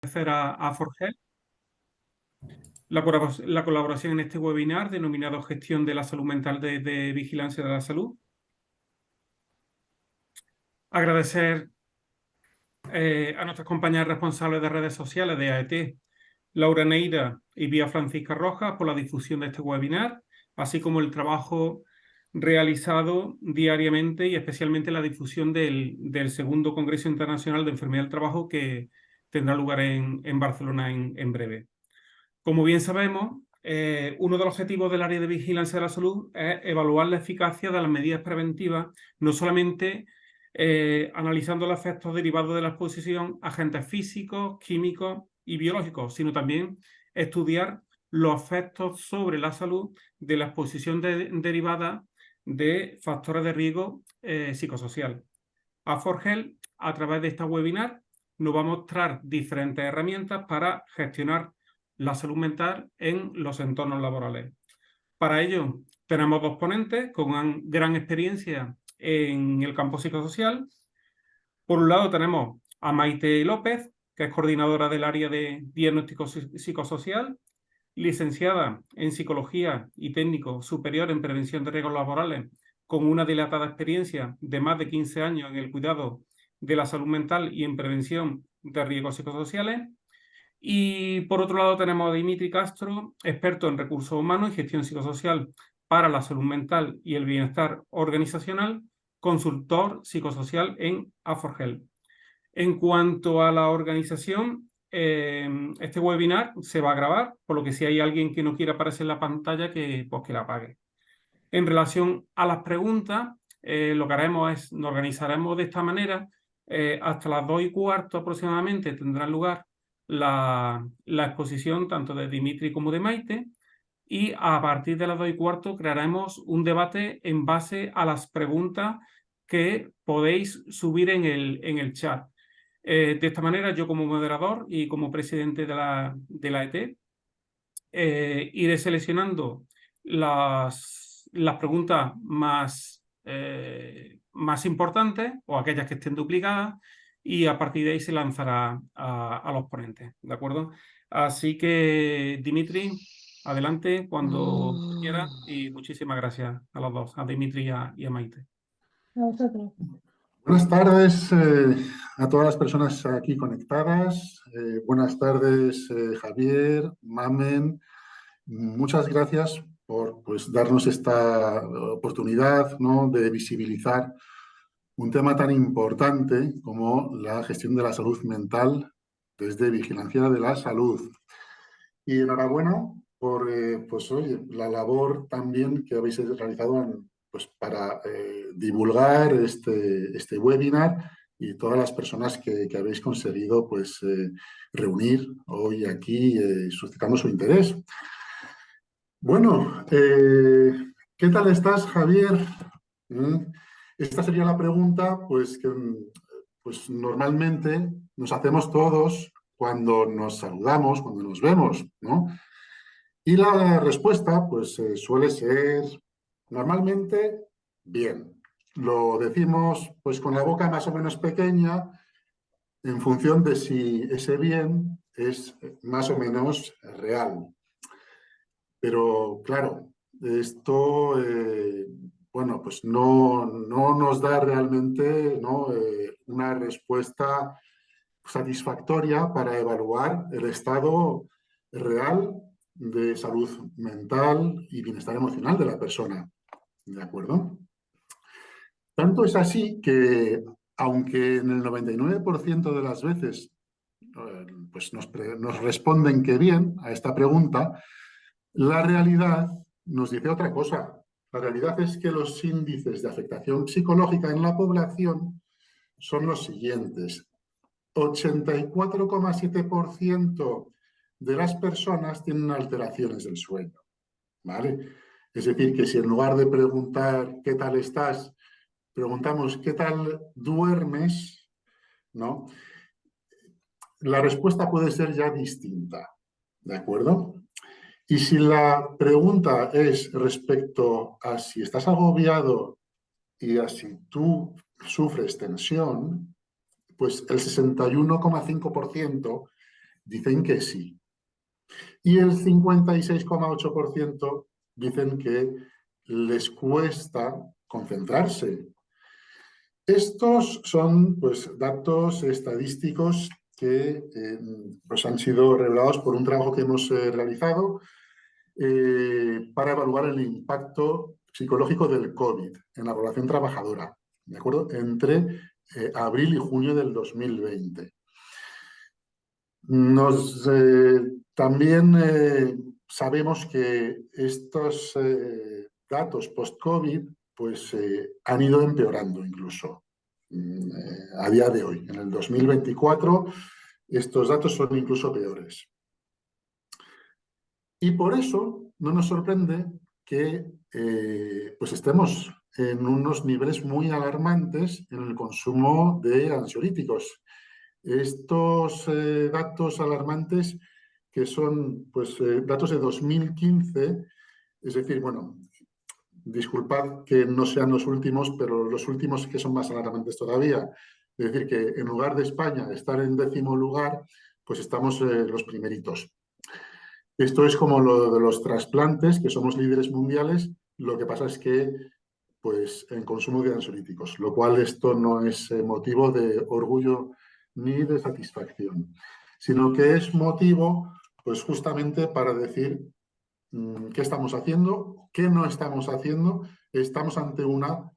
Agradecer a Forgel la colaboración en este webinar denominado Gestión de la Salud Mental de Vigilancia de la Salud. Agradecer a nuestras compañeras responsables de redes sociales de AET, Laura Neira y Bia Francisca Rojas, por la difusión de este webinar, así como el trabajo realizado diariamente y especialmente la difusión del segundo Congreso Internacional de Enfermedad del Trabajo que tendrá lugar en Barcelona en breve. Como bien sabemos, uno de los objetivos del área de vigilancia de la salud es evaluar la eficacia de las medidas preventivas, no solamente analizando los efectos derivados de la exposición a agentes físicos, químicos y biológicos, sino también estudiar los efectos sobre la salud de la exposición derivada de factores de riesgo psicosocial. A Forgel, a través de esta webinar, nos va a mostrar diferentes herramientas para gestionar la salud mental en los entornos laborales. Para ello, tenemos dos ponentes con gran experiencia en el campo psicosocial. Por un lado, tenemos a Maite López, que es coordinadora del área de diagnóstico psicosocial, licenciada en Psicología y técnico superior en Prevención de Riesgos Laborales, con una dilatada experiencia de más de 15 años en el cuidado de la salud mental y en prevención de riesgos psicosociales. Y por otro lado tenemos a Dimitri Castro, experto en recursos humanos y gestión psicosocial para la salud mental y el bienestar organizacional, consultor psicosocial en A4Health. En cuanto a la organización, este webinar se va a grabar, por lo que si hay alguien que no quiera aparecer en la pantalla, pues que la apague. En relación a las preguntas, lo que haremos es, nos organizaremos de esta manera. Hasta las 2:15 aproximadamente tendrá lugar la exposición tanto de Dimitri como de Maite, y a partir de las 2:15 crearemos un debate en base a las preguntas que podéis subir en el chat. De esta manera, yo como moderador y como presidente de la ET, iré seleccionando las preguntas más importantes o aquellas que estén duplicadas, y a partir de ahí se lanzará a los ponentes, ¿de acuerdo? Así que, Dimitri, adelante cuando quieras, y muchísimas gracias a los dos, a Dimitri y a Maite. A vosotros. Buenas tardes a todas las personas aquí conectadas. Buenas tardes, Javier, Mamen. Muchas gracias por darnos esta oportunidad, ¿no?, de visibilizar un tema tan importante como la gestión de la salud mental desde Vigilancia de la Salud. Y enhorabuena por oye, la labor también que habéis realizado para divulgar este webinar, y todas las personas que habéis conseguido reunir hoy aquí, suscitando su interés. Bueno, ¿qué tal estás, Javier? Esta sería la pregunta que normalmente nos hacemos todos cuando nos saludamos, cuando nos vemos, ¿no? Y la respuesta suele ser normalmente bien. Lo decimos con la boca más o menos pequeña, en función de si ese bien es más o menos real. Pero claro, esto no nos da realmente, ¿no?, una respuesta satisfactoria para evaluar el estado real de salud mental y bienestar emocional de la persona. ¿De acuerdo? Tanto es así que, aunque en el 99% de las veces nos responden que bien a esta pregunta, la realidad nos dice otra cosa. La realidad es que los índices de afectación psicológica en la población son los siguientes. 84,7% de las personas tienen alteraciones del sueño, ¿vale? Es decir, que si en lugar de preguntar ¿qué tal estás?, preguntamos ¿qué tal duermes?, ¿no?, la respuesta puede ser ya distinta, ¿de acuerdo? Y si la pregunta es respecto a si estás agobiado y a si tú sufres tensión, pues el 61,5% dicen que sí. Y el 56,8% dicen que les cuesta concentrarse. Estos son pues, datos estadísticos que pues, han sido revelados por un trabajo que hemos realizado para evaluar el impacto psicológico del COVID en la población trabajadora, ¿de acuerdo? Entre abril y junio del 2020. También sabemos que estos datos post-COVID pues, han ido empeorando incluso a día de hoy. En el 2024 estos datos son incluso peores. Y por eso no nos sorprende que pues estemos en unos niveles muy alarmantes en el consumo de ansiolíticos. Estos datos alarmantes que son pues, datos de 2015, es decir, bueno, disculpad que no sean los últimos, pero los últimos que son más alarmantes todavía. Es decir, que en lugar de España estar en 10º lugar, pues estamos los primeritos. Esto es como lo de los trasplantes, que somos líderes mundiales, lo que pasa es que pues, en consumo de ansiolíticos, lo cual esto no es motivo de orgullo ni de satisfacción, sino que es motivo pues, justamente para decir qué estamos haciendo, qué no estamos haciendo. Estamos ante una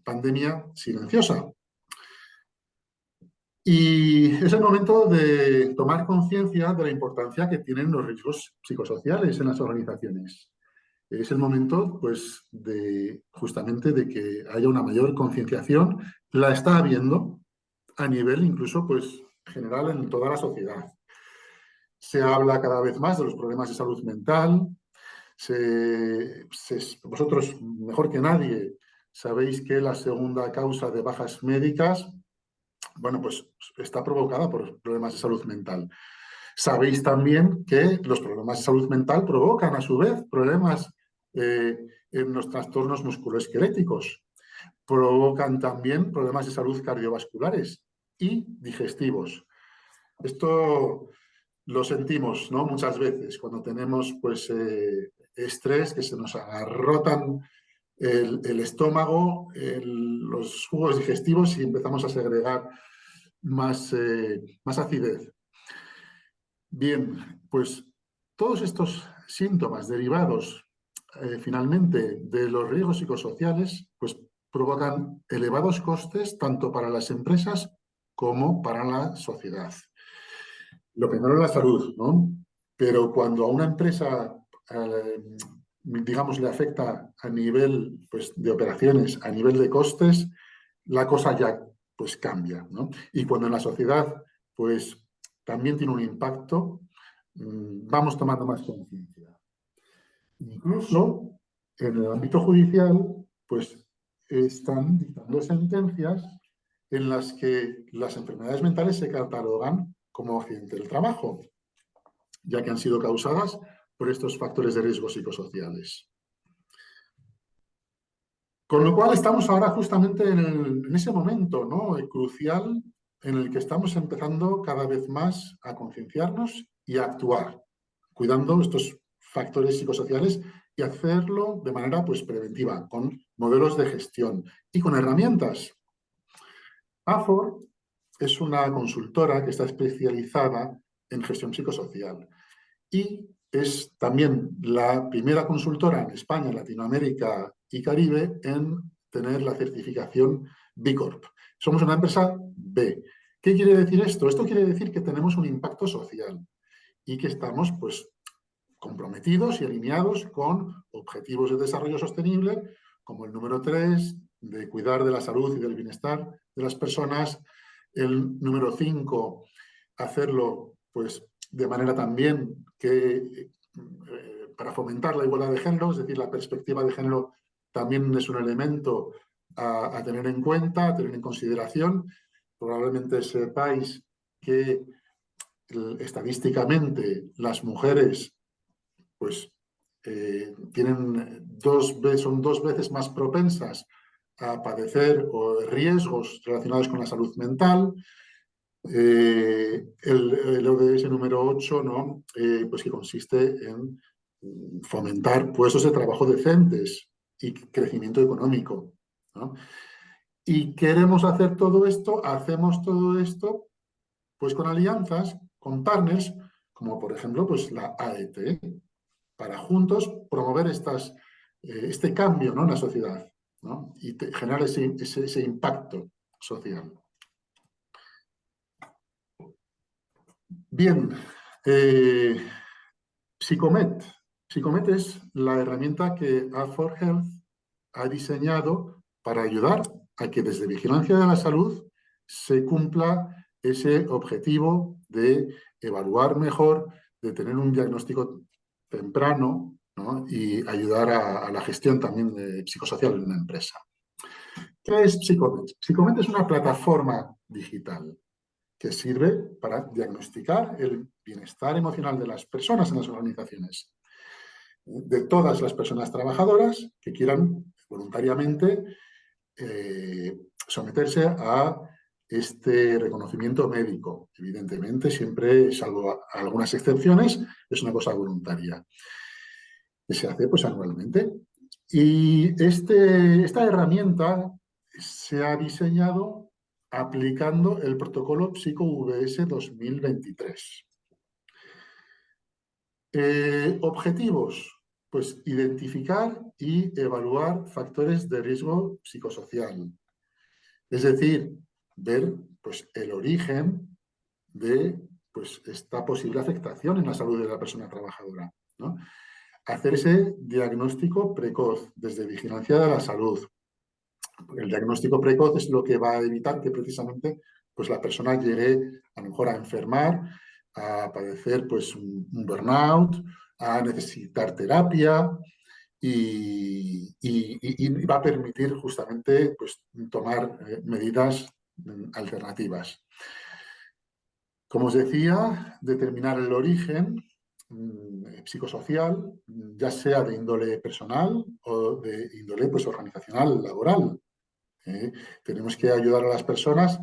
pandemia silenciosa. Y es el momento de tomar conciencia de la importancia que tienen los riesgos psicosociales en las organizaciones. Es el momento, pues, justamente de que haya una mayor concienciación. La está habiendo a nivel incluso, pues, general en toda la sociedad. Se habla cada vez más de los problemas de salud mental. Vosotros, mejor que nadie, sabéis que la segunda causa de bajas médicas, bueno, pues está provocada por problemas de salud mental. Sabéis también que los problemas de salud mental provocan, a su vez, problemas en los trastornos musculoesqueléticos. Provocan también problemas de salud cardiovasculares y digestivos. Esto lo sentimos, ¿no? Muchas veces cuando tenemos pues, estrés, que se nos agarrotan el estómago, los jugos digestivos y empezamos a segregar más acidez. Bien, pues todos estos síntomas derivados finalmente de los riesgos psicosociales pues provocan elevados costes tanto para las empresas como para la sociedad. Lo primero es la salud, ¿no? Pero cuando a una empresa, digamos, le afecta a nivel pues, de operaciones, a nivel de costes, la cosa ya pues cambia, ¿no? Y cuando en la sociedad pues también tiene un impacto, vamos tomando más conciencia. Incluso en el ámbito judicial, pues están dictando sentencias en las que las enfermedades mentales se catalogan como accidente del trabajo, ya que han sido causadas por estos factores de riesgo psicosociales. Con lo cual estamos ahora justamente en ese momento, ¿no?, crucial en el que estamos empezando cada vez más a concienciarnos y a actuar, cuidando estos factores psicosociales y hacerlo de manera pues, preventiva, con modelos de gestión y con herramientas. AFOR es una consultora que está especializada en gestión psicosocial y es también la primera consultora en España, Latinoamérica y Caribe en tener la certificación B Corp. Somos una empresa B. ¿Qué quiere decir esto? Esto quiere decir que tenemos un impacto social y que estamos pues, comprometidos y alineados con objetivos de desarrollo sostenible, como el número 3, de cuidar de la salud y del bienestar de las personas, el número 5, hacerlo pues, de manera también que para fomentar la igualdad de género, es decir, la perspectiva de género también es un elemento a tener en cuenta, a tener en consideración. Probablemente sepáis que estadísticamente las mujeres pues, son 2 veces más propensas a padecer riesgos relacionados con la salud mental. El ODS número 8, ¿no? Pues que consiste en fomentar puestos de trabajo decentes y crecimiento económico, ¿no? Y queremos hacer todo esto, hacemos todo esto, pues con alianzas, con partners, como por ejemplo pues la AET, para juntos promover este cambio, ¿no? En la sociedad, ¿no? Y generar ese impacto social. Bien, Psicomet. Psicomet es la herramienta que Add4Health ha diseñado para ayudar a que desde Vigilancia de la Salud se cumpla ese objetivo de evaluar mejor, de tener un diagnóstico temprano, ¿no? Y ayudar a la gestión también psicosocial en una empresa. ¿Qué es Psicomet? Psicomet es una plataforma digital que sirve para diagnosticar el bienestar emocional de las personas en las organizaciones, de todas las personas trabajadoras que quieran voluntariamente someterse a este reconocimiento médico. Evidentemente, siempre, salvo algunas excepciones, es una cosa voluntaria que se hace pues anualmente. Y esta herramienta se ha diseñado aplicando el protocolo PsicoVS 2023. Objetivos, pues identificar y evaluar factores de riesgo psicosocial. Es decir, ver pues, el origen de pues, esta posible afectación en la salud de la persona trabajadora, ¿no? Hacer ese diagnóstico precoz desde vigilancia de la salud. El diagnóstico precoz es lo que va a evitar que precisamente pues, la persona llegue a lo mejor a enfermar, a padecer pues, un burnout, a necesitar terapia y va a permitir justamente pues, tomar medidas alternativas. Como os decía, determinar el origen psicosocial, ya sea de índole personal o de índole pues, organizacional, laboral. Tenemos que ayudar a las personas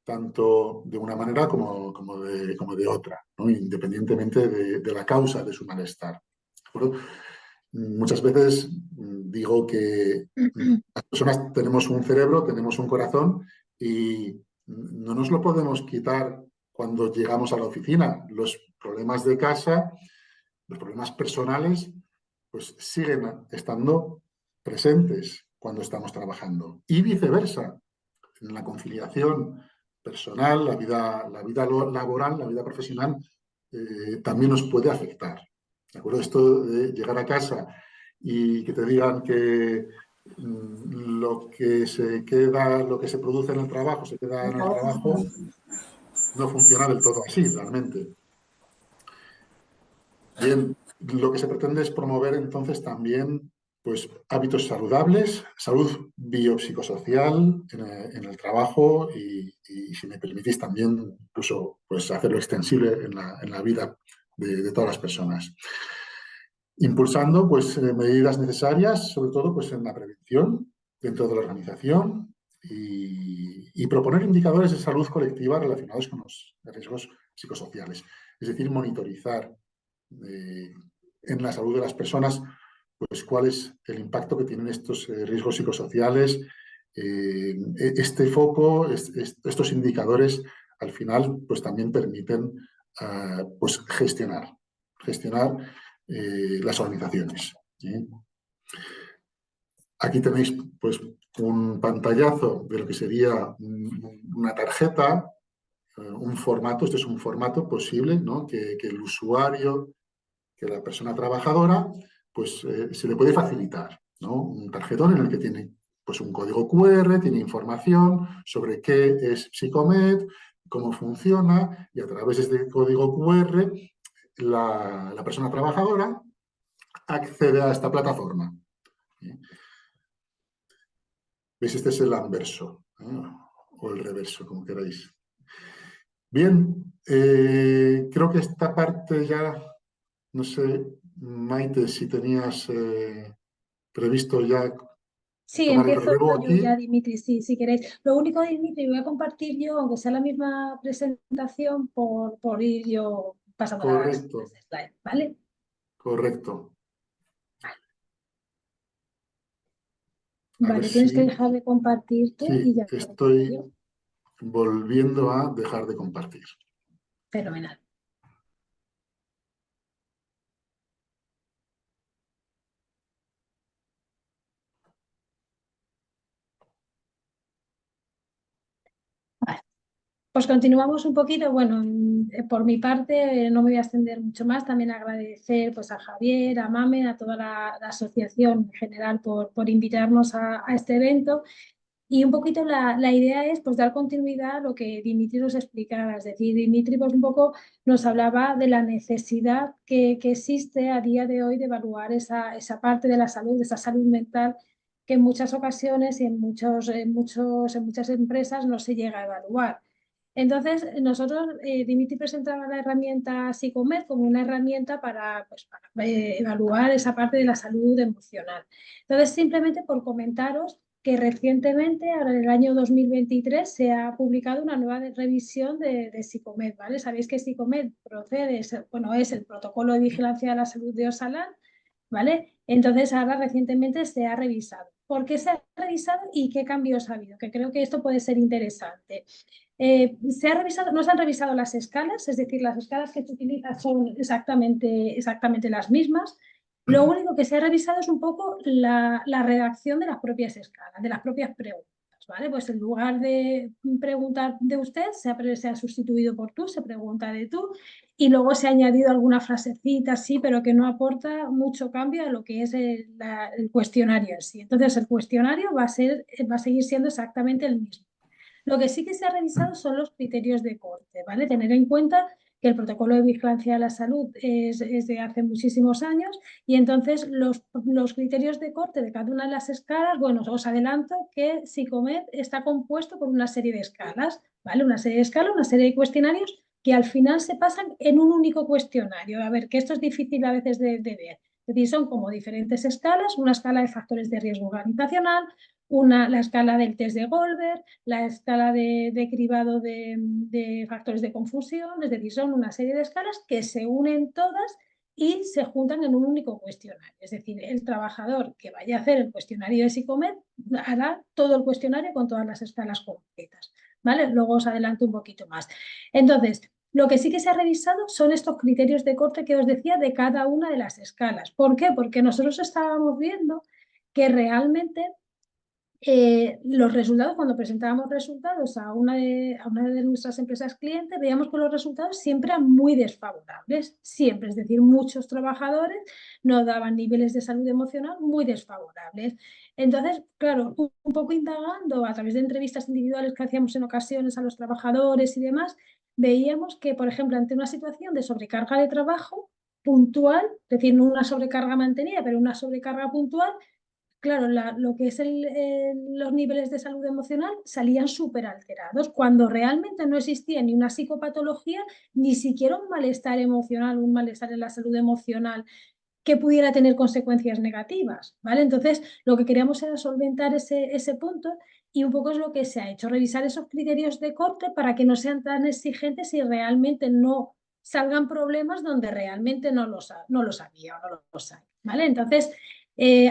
tanto de una manera como de otra, ¿no? Independientemente de la causa de su malestar. ¿De acuerdo? Muchas veces digo que las personas tenemos un cerebro, tenemos un corazón y no nos lo podemos quitar cuando llegamos a la oficina. Los problemas de casa, los problemas personales, pues siguen estando presentes cuando estamos trabajando. Y viceversa, en la conciliación personal, la vida laboral, la vida profesional, también nos puede afectar. ¿De acuerdo? Esto de llegar a casa y que te digan que lo que se queda, lo que se produce en el trabajo, se queda en el trabajo, no funciona del todo así, realmente. Bien, lo que se pretende es promover entonces también pues, hábitos saludables, salud biopsicosocial en el trabajo y, si me permitís, también incluso pues, hacerlo extensible en la vida de todas las personas. Impulsando pues, medidas necesarias, sobre todo pues, en la prevención dentro de la organización y proponer indicadores de salud colectiva relacionados con los riesgos psicosociales. Es decir, monitorizar en la salud de las personas pues, cuál es el impacto que tienen estos riesgos psicosociales. Este foco, estos indicadores, al final, pues también permiten pues, gestionar las organizaciones. ¿Sí? Aquí tenéis pues, un pantallazo de lo que sería una tarjeta, un formato. Este es un formato posible, ¿no? que el usuario, que la persona trabajadora, pues se le puede facilitar, ¿no? Un tarjetón en el que tiene pues, un código QR, tiene información sobre qué es Psicomet, cómo funciona, y a través de este código QR la persona trabajadora accede a esta plataforma. ¿Veis? Este es el anverso, o el reverso, como queráis. Bien, creo que esta parte ya, no sé, Maite, si tenías previsto ya Sí, tomar el empiezo relevo yo ya, aquí. Dimitri, sí, si queréis. Lo único, Dimitri, voy a compartir yo, aunque sea la misma presentación, por ir yo pasando Correcto, las slides, ¿vale? correcto. A ver Vale, tienes que si... dejar de compartir tú y Sí, ya comparto estoy yo. volviendo a dejar de compartir. Fenomenal. Vale. Pues continuamos un poquito. Bueno, por mi parte no me voy a extender mucho más. También agradecer pues, a Javier, a Mamen, a toda la asociación en general por invitarnos a este evento. Y un poquito la idea es pues, dar continuidad a lo que Dimitri nos explicaba. Es decir, Dimitri pues, un poco nos hablaba de la necesidad que existe a día de hoy de evaluar esa parte de la salud, de esa salud mental que en muchas ocasiones y en muchas empresas no se llega a evaluar. Entonces, nosotros, Dimitri presentaba la herramienta Psicomed como una herramienta para evaluar esa parte de la salud emocional. Entonces, simplemente por comentaros que recientemente, ahora en el año 2023, se ha publicado una nueva revisión de Psicomed, ¿vale? Sabéis que Psicomed procede, es el protocolo de vigilancia de la salud de Osalan, ¿vale? Entonces ahora recientemente se ha revisado. ¿Por qué se ha revisado y qué cambios ha habido? Que creo que esto puede ser interesante. Se ha revisado, no se han revisado las escalas, es decir, las escalas que se utilizan son exactamente las mismas. Lo único que se ha revisado es un poco la redacción de las propias escalas, de las propias preguntas, ¿vale? Pues en lugar de preguntar de usted, se ha sustituido por tú, se pregunta de tú, y luego se ha añadido alguna frasecita, sí, pero que no aporta mucho cambio a lo que es el cuestionario en sí. Entonces, el cuestionario va a seguir siendo exactamente el mismo. Lo que sí que se ha revisado son los criterios de corte, ¿vale? Tener en cuenta que el protocolo de vigilancia de la salud es de hace muchísimos años y entonces los criterios de corte de cada una de las escalas, bueno, os adelanto que Psicomed está compuesto por una serie de escalas, ¿vale? Una serie de escalas, una serie de cuestionarios que al final se pasan en un único cuestionario. A ver, que esto es difícil a veces de ver. Es decir, son como diferentes escalas, una escala de factores de riesgo organizacional, la escala del test de Goldberg, la escala de cribado de factores de confusión, es decir, son una serie de escalas que se unen todas y se juntan en un único cuestionario. Es decir, el trabajador que vaya a hacer el cuestionario de Psicomed hará todo el cuestionario con todas las escalas completas. ¿Vale? Luego os adelanto un poquito más. Entonces, lo que sí que se ha revisado son estos criterios de corte que os decía de cada una de las escalas. ¿Por qué? Porque nosotros estábamos viendo que realmente los resultados, cuando presentábamos resultados a una de nuestras empresas clientes, veíamos que los resultados siempre eran muy desfavorables, siempre, es decir, muchos trabajadores nos daban niveles de salud emocional muy desfavorables. Entonces, claro, un poco indagando a través de entrevistas individuales que hacíamos en ocasiones a los trabajadores y demás, veíamos que, por ejemplo, ante una situación de sobrecarga de trabajo puntual, es decir, no una sobrecarga mantenida, pero una sobrecarga puntual, claro, lo que es los niveles de salud emocional salían súper alterados, cuando realmente no existía ni una psicopatología, ni siquiera un malestar emocional, un malestar en la salud emocional que pudiera tener consecuencias negativas, ¿vale? Entonces, lo que queríamos era solventar ese punto y un poco es lo que se ha hecho, revisar esos criterios de corte para que no sean tan exigentes y realmente no salgan problemas donde realmente no los había o no los hay, ¿vale? Entonces,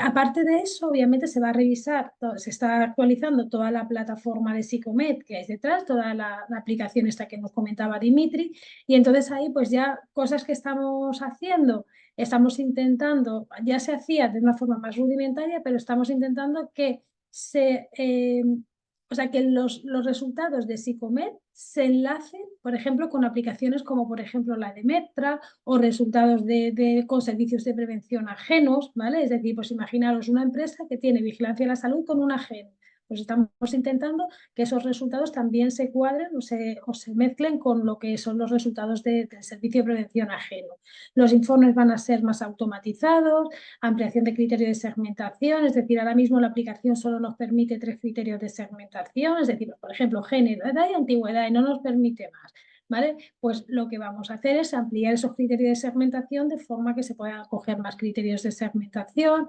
aparte de eso, obviamente se va a revisar, se está actualizando toda la plataforma de Psicomed que hay detrás, toda la aplicación esta que nos comentaba Dimitri, y entonces ahí pues ya cosas que estamos haciendo, estamos intentando, ya se hacía de una forma más rudimentaria, pero estamos intentando que que los resultados de Psicomed se enlacen, por ejemplo, con aplicaciones como, por ejemplo, la de Metra o resultados con servicios de prevención ajenos, ¿vale? Es decir, pues imaginaros una empresa que tiene vigilancia de la salud con un ajeno. Pues estamos intentando que esos resultados también se cuadren o se mezclen con lo que son los resultados del servicio de prevención ajeno. Los informes van a ser más automatizados, ampliación de criterios de segmentación, es decir, ahora mismo la aplicación solo nos permite 3 criterios de segmentación, es decir, por ejemplo, género, edad y antigüedad, y no nos permite más. ¿Vale? Pues lo que vamos a hacer es ampliar esos criterios de segmentación de forma que se puedan coger más criterios de segmentación,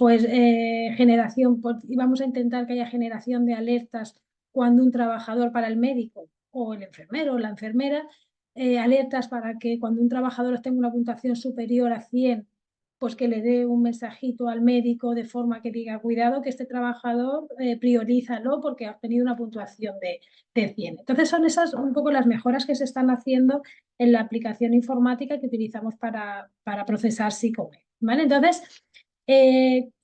pues generación, y vamos a intentar que haya generación de alertas cuando un trabajador para el médico o el enfermero o la enfermera, alertas para que cuando un trabajador tenga una puntuación superior a 100, pues que le dé un mensajito al médico de forma que diga, cuidado que este trabajador priorízalo porque ha obtenido una puntuación de 100. Entonces son esas un poco las mejoras que se están haciendo en la aplicación informática que utilizamos para procesar Sicomer, ¿vale? Entonces,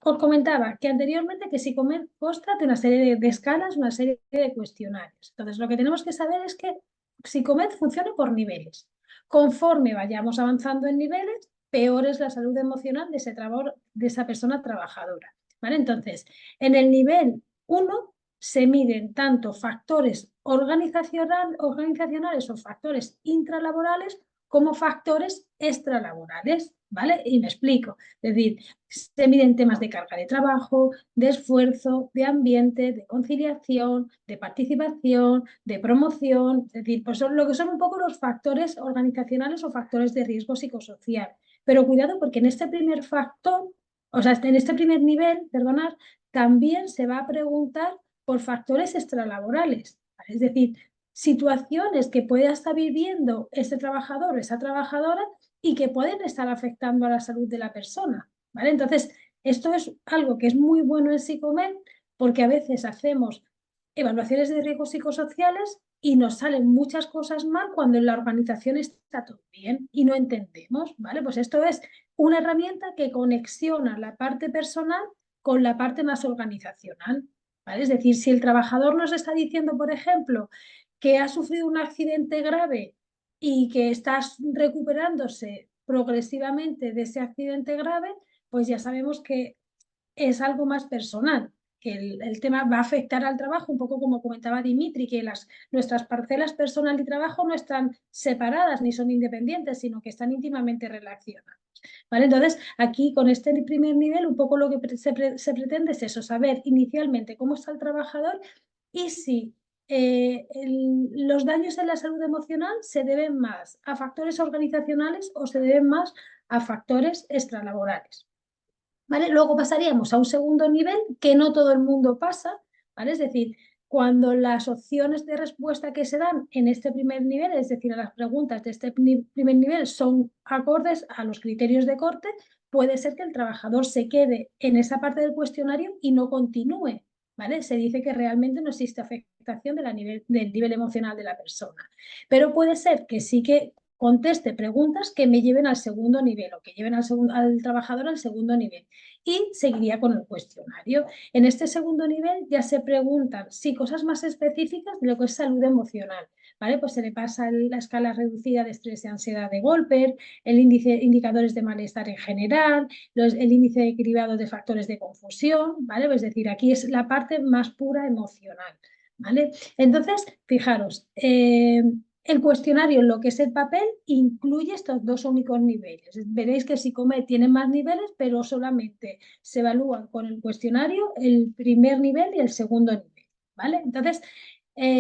os comentaba que anteriormente que Sicomer consta de una serie de escalas, una serie de cuestionarios. Entonces, lo que tenemos que saber es que Sicomer funciona por niveles. Conforme vayamos avanzando en niveles, peor es la salud emocional de esa persona trabajadora, ¿vale? Entonces, en el nivel 1 se miden tanto factores organizacionales o factores intralaborales como factores extralaborales, ¿vale? Y me explico. Es decir, se miden temas de carga de trabajo, de esfuerzo, de ambiente, de conciliación, de participación, de promoción, es decir, pues son lo que son un poco los factores organizacionales o factores de riesgo psicosocial. Pero cuidado porque en este primer factor, o sea, en este primer nivel, perdonad, también se va a preguntar por factores extralaborales, ¿vale? Es decir, situaciones que pueda estar viviendo ese trabajador o esa trabajadora y que pueden estar afectando a la salud de la persona, ¿vale? Entonces, esto es algo que es muy bueno en Sicomer porque a veces hacemos evaluaciones de riesgos psicosociales y nos salen muchas cosas mal cuando en la organización está todo bien y no entendemos, ¿vale? Pues esto es una herramienta que conexiona la parte personal con la parte más organizacional, ¿vale? Es decir, si el trabajador nos está diciendo, por ejemplo, que ha sufrido un accidente grave y que está recuperándose progresivamente de ese accidente grave, pues ya sabemos que es algo más personal, que el tema va a afectar al trabajo, un poco como comentaba Dimitri, que nuestras parcelas personal y trabajo no están separadas ni son independientes, sino que están íntimamente relacionadas, ¿vale? Entonces, aquí con este primer nivel, un poco lo que se pretende es eso, saber inicialmente cómo está el trabajador y si los daños en la salud emocional se deben más a factores organizacionales o se deben más a factores extralaborales. ¿Vale? Luego pasaríamos a un segundo nivel que no todo el mundo pasa, ¿vale? Es decir, cuando las opciones de respuesta que se dan en este primer nivel, es decir, a las preguntas de este primer nivel son acordes a los criterios de corte, puede ser que el trabajador se quede en esa parte del cuestionario y no continúe, ¿vale? Se dice que realmente no existe afectación del nivel emocional de la persona, pero puede ser que sí que conteste preguntas que me lleven al segundo nivel o que lleven al trabajador al segundo nivel y seguiría con el cuestionario. En este segundo nivel ya se preguntan cosas más específicas de lo que es salud emocional, ¿vale? Pues se le pasa la escala reducida de estrés y ansiedad de Goldberg, el indicadores de malestar en general, el índice de cribado de factores de confusión, ¿vale? Es decir, aquí es la parte más pura emocional, ¿vale? Entonces, fijaros, el cuestionario, lo que es el papel, incluye estos dos únicos niveles. Veréis que Sicomer tiene más niveles, pero solamente se evalúan con el cuestionario el primer nivel y el segundo nivel, ¿vale? Entonces,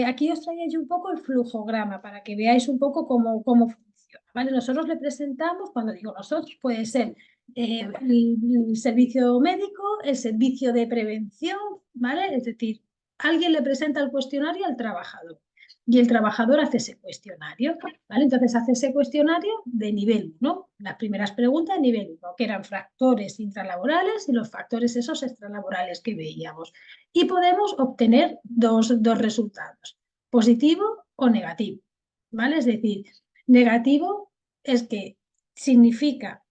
aquí os traigo yo un poco el flujograma para que veáis un poco cómo funciona, ¿vale? Nosotros le presentamos, cuando digo nosotros, puede ser el servicio médico, el servicio de prevención, ¿vale? Es decir, alguien le presenta el cuestionario al trabajador y el trabajador hace ese cuestionario, ¿vale? Entonces hace ese cuestionario de nivel 1, las primeras preguntas de nivel 1, que eran factores intralaborales y los factores esos extralaborales que veíamos. Y podemos obtener dos resultados, positivo o negativo, ¿vale? Es decir, negativo es que significa,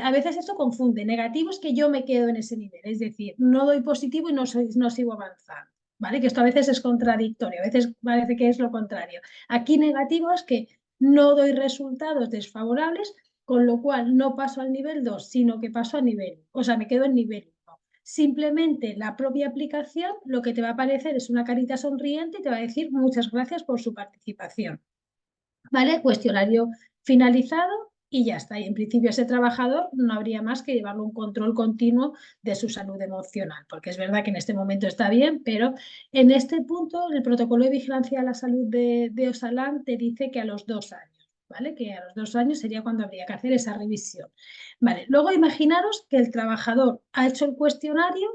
a veces esto confunde, negativo es que yo me quedo en ese nivel, es decir, no doy positivo y no sigo avanzando. ¿Vale? Que esto a veces es contradictorio, a veces parece que es lo contrario. Aquí negativo es que no doy resultados desfavorables, con lo cual no paso al nivel 2, sino que paso a nivel, o sea, me quedo en nivel 1. Simplemente la propia aplicación lo que te va a aparecer es una carita sonriente y te va a decir muchas gracias por su participación. ¿Vale? Cuestionario finalizado y ya está. Y en principio ese trabajador no habría más que llevarlo un control continuo de su salud emocional, porque es verdad que en este momento está bien, pero en este punto el protocolo de vigilancia de la salud de Osalan te dice que a los 2 años. ¿vale? Que a los 2 años sería cuando habría que hacer esa revisión. Vale, luego imaginaros que el trabajador ha hecho el cuestionario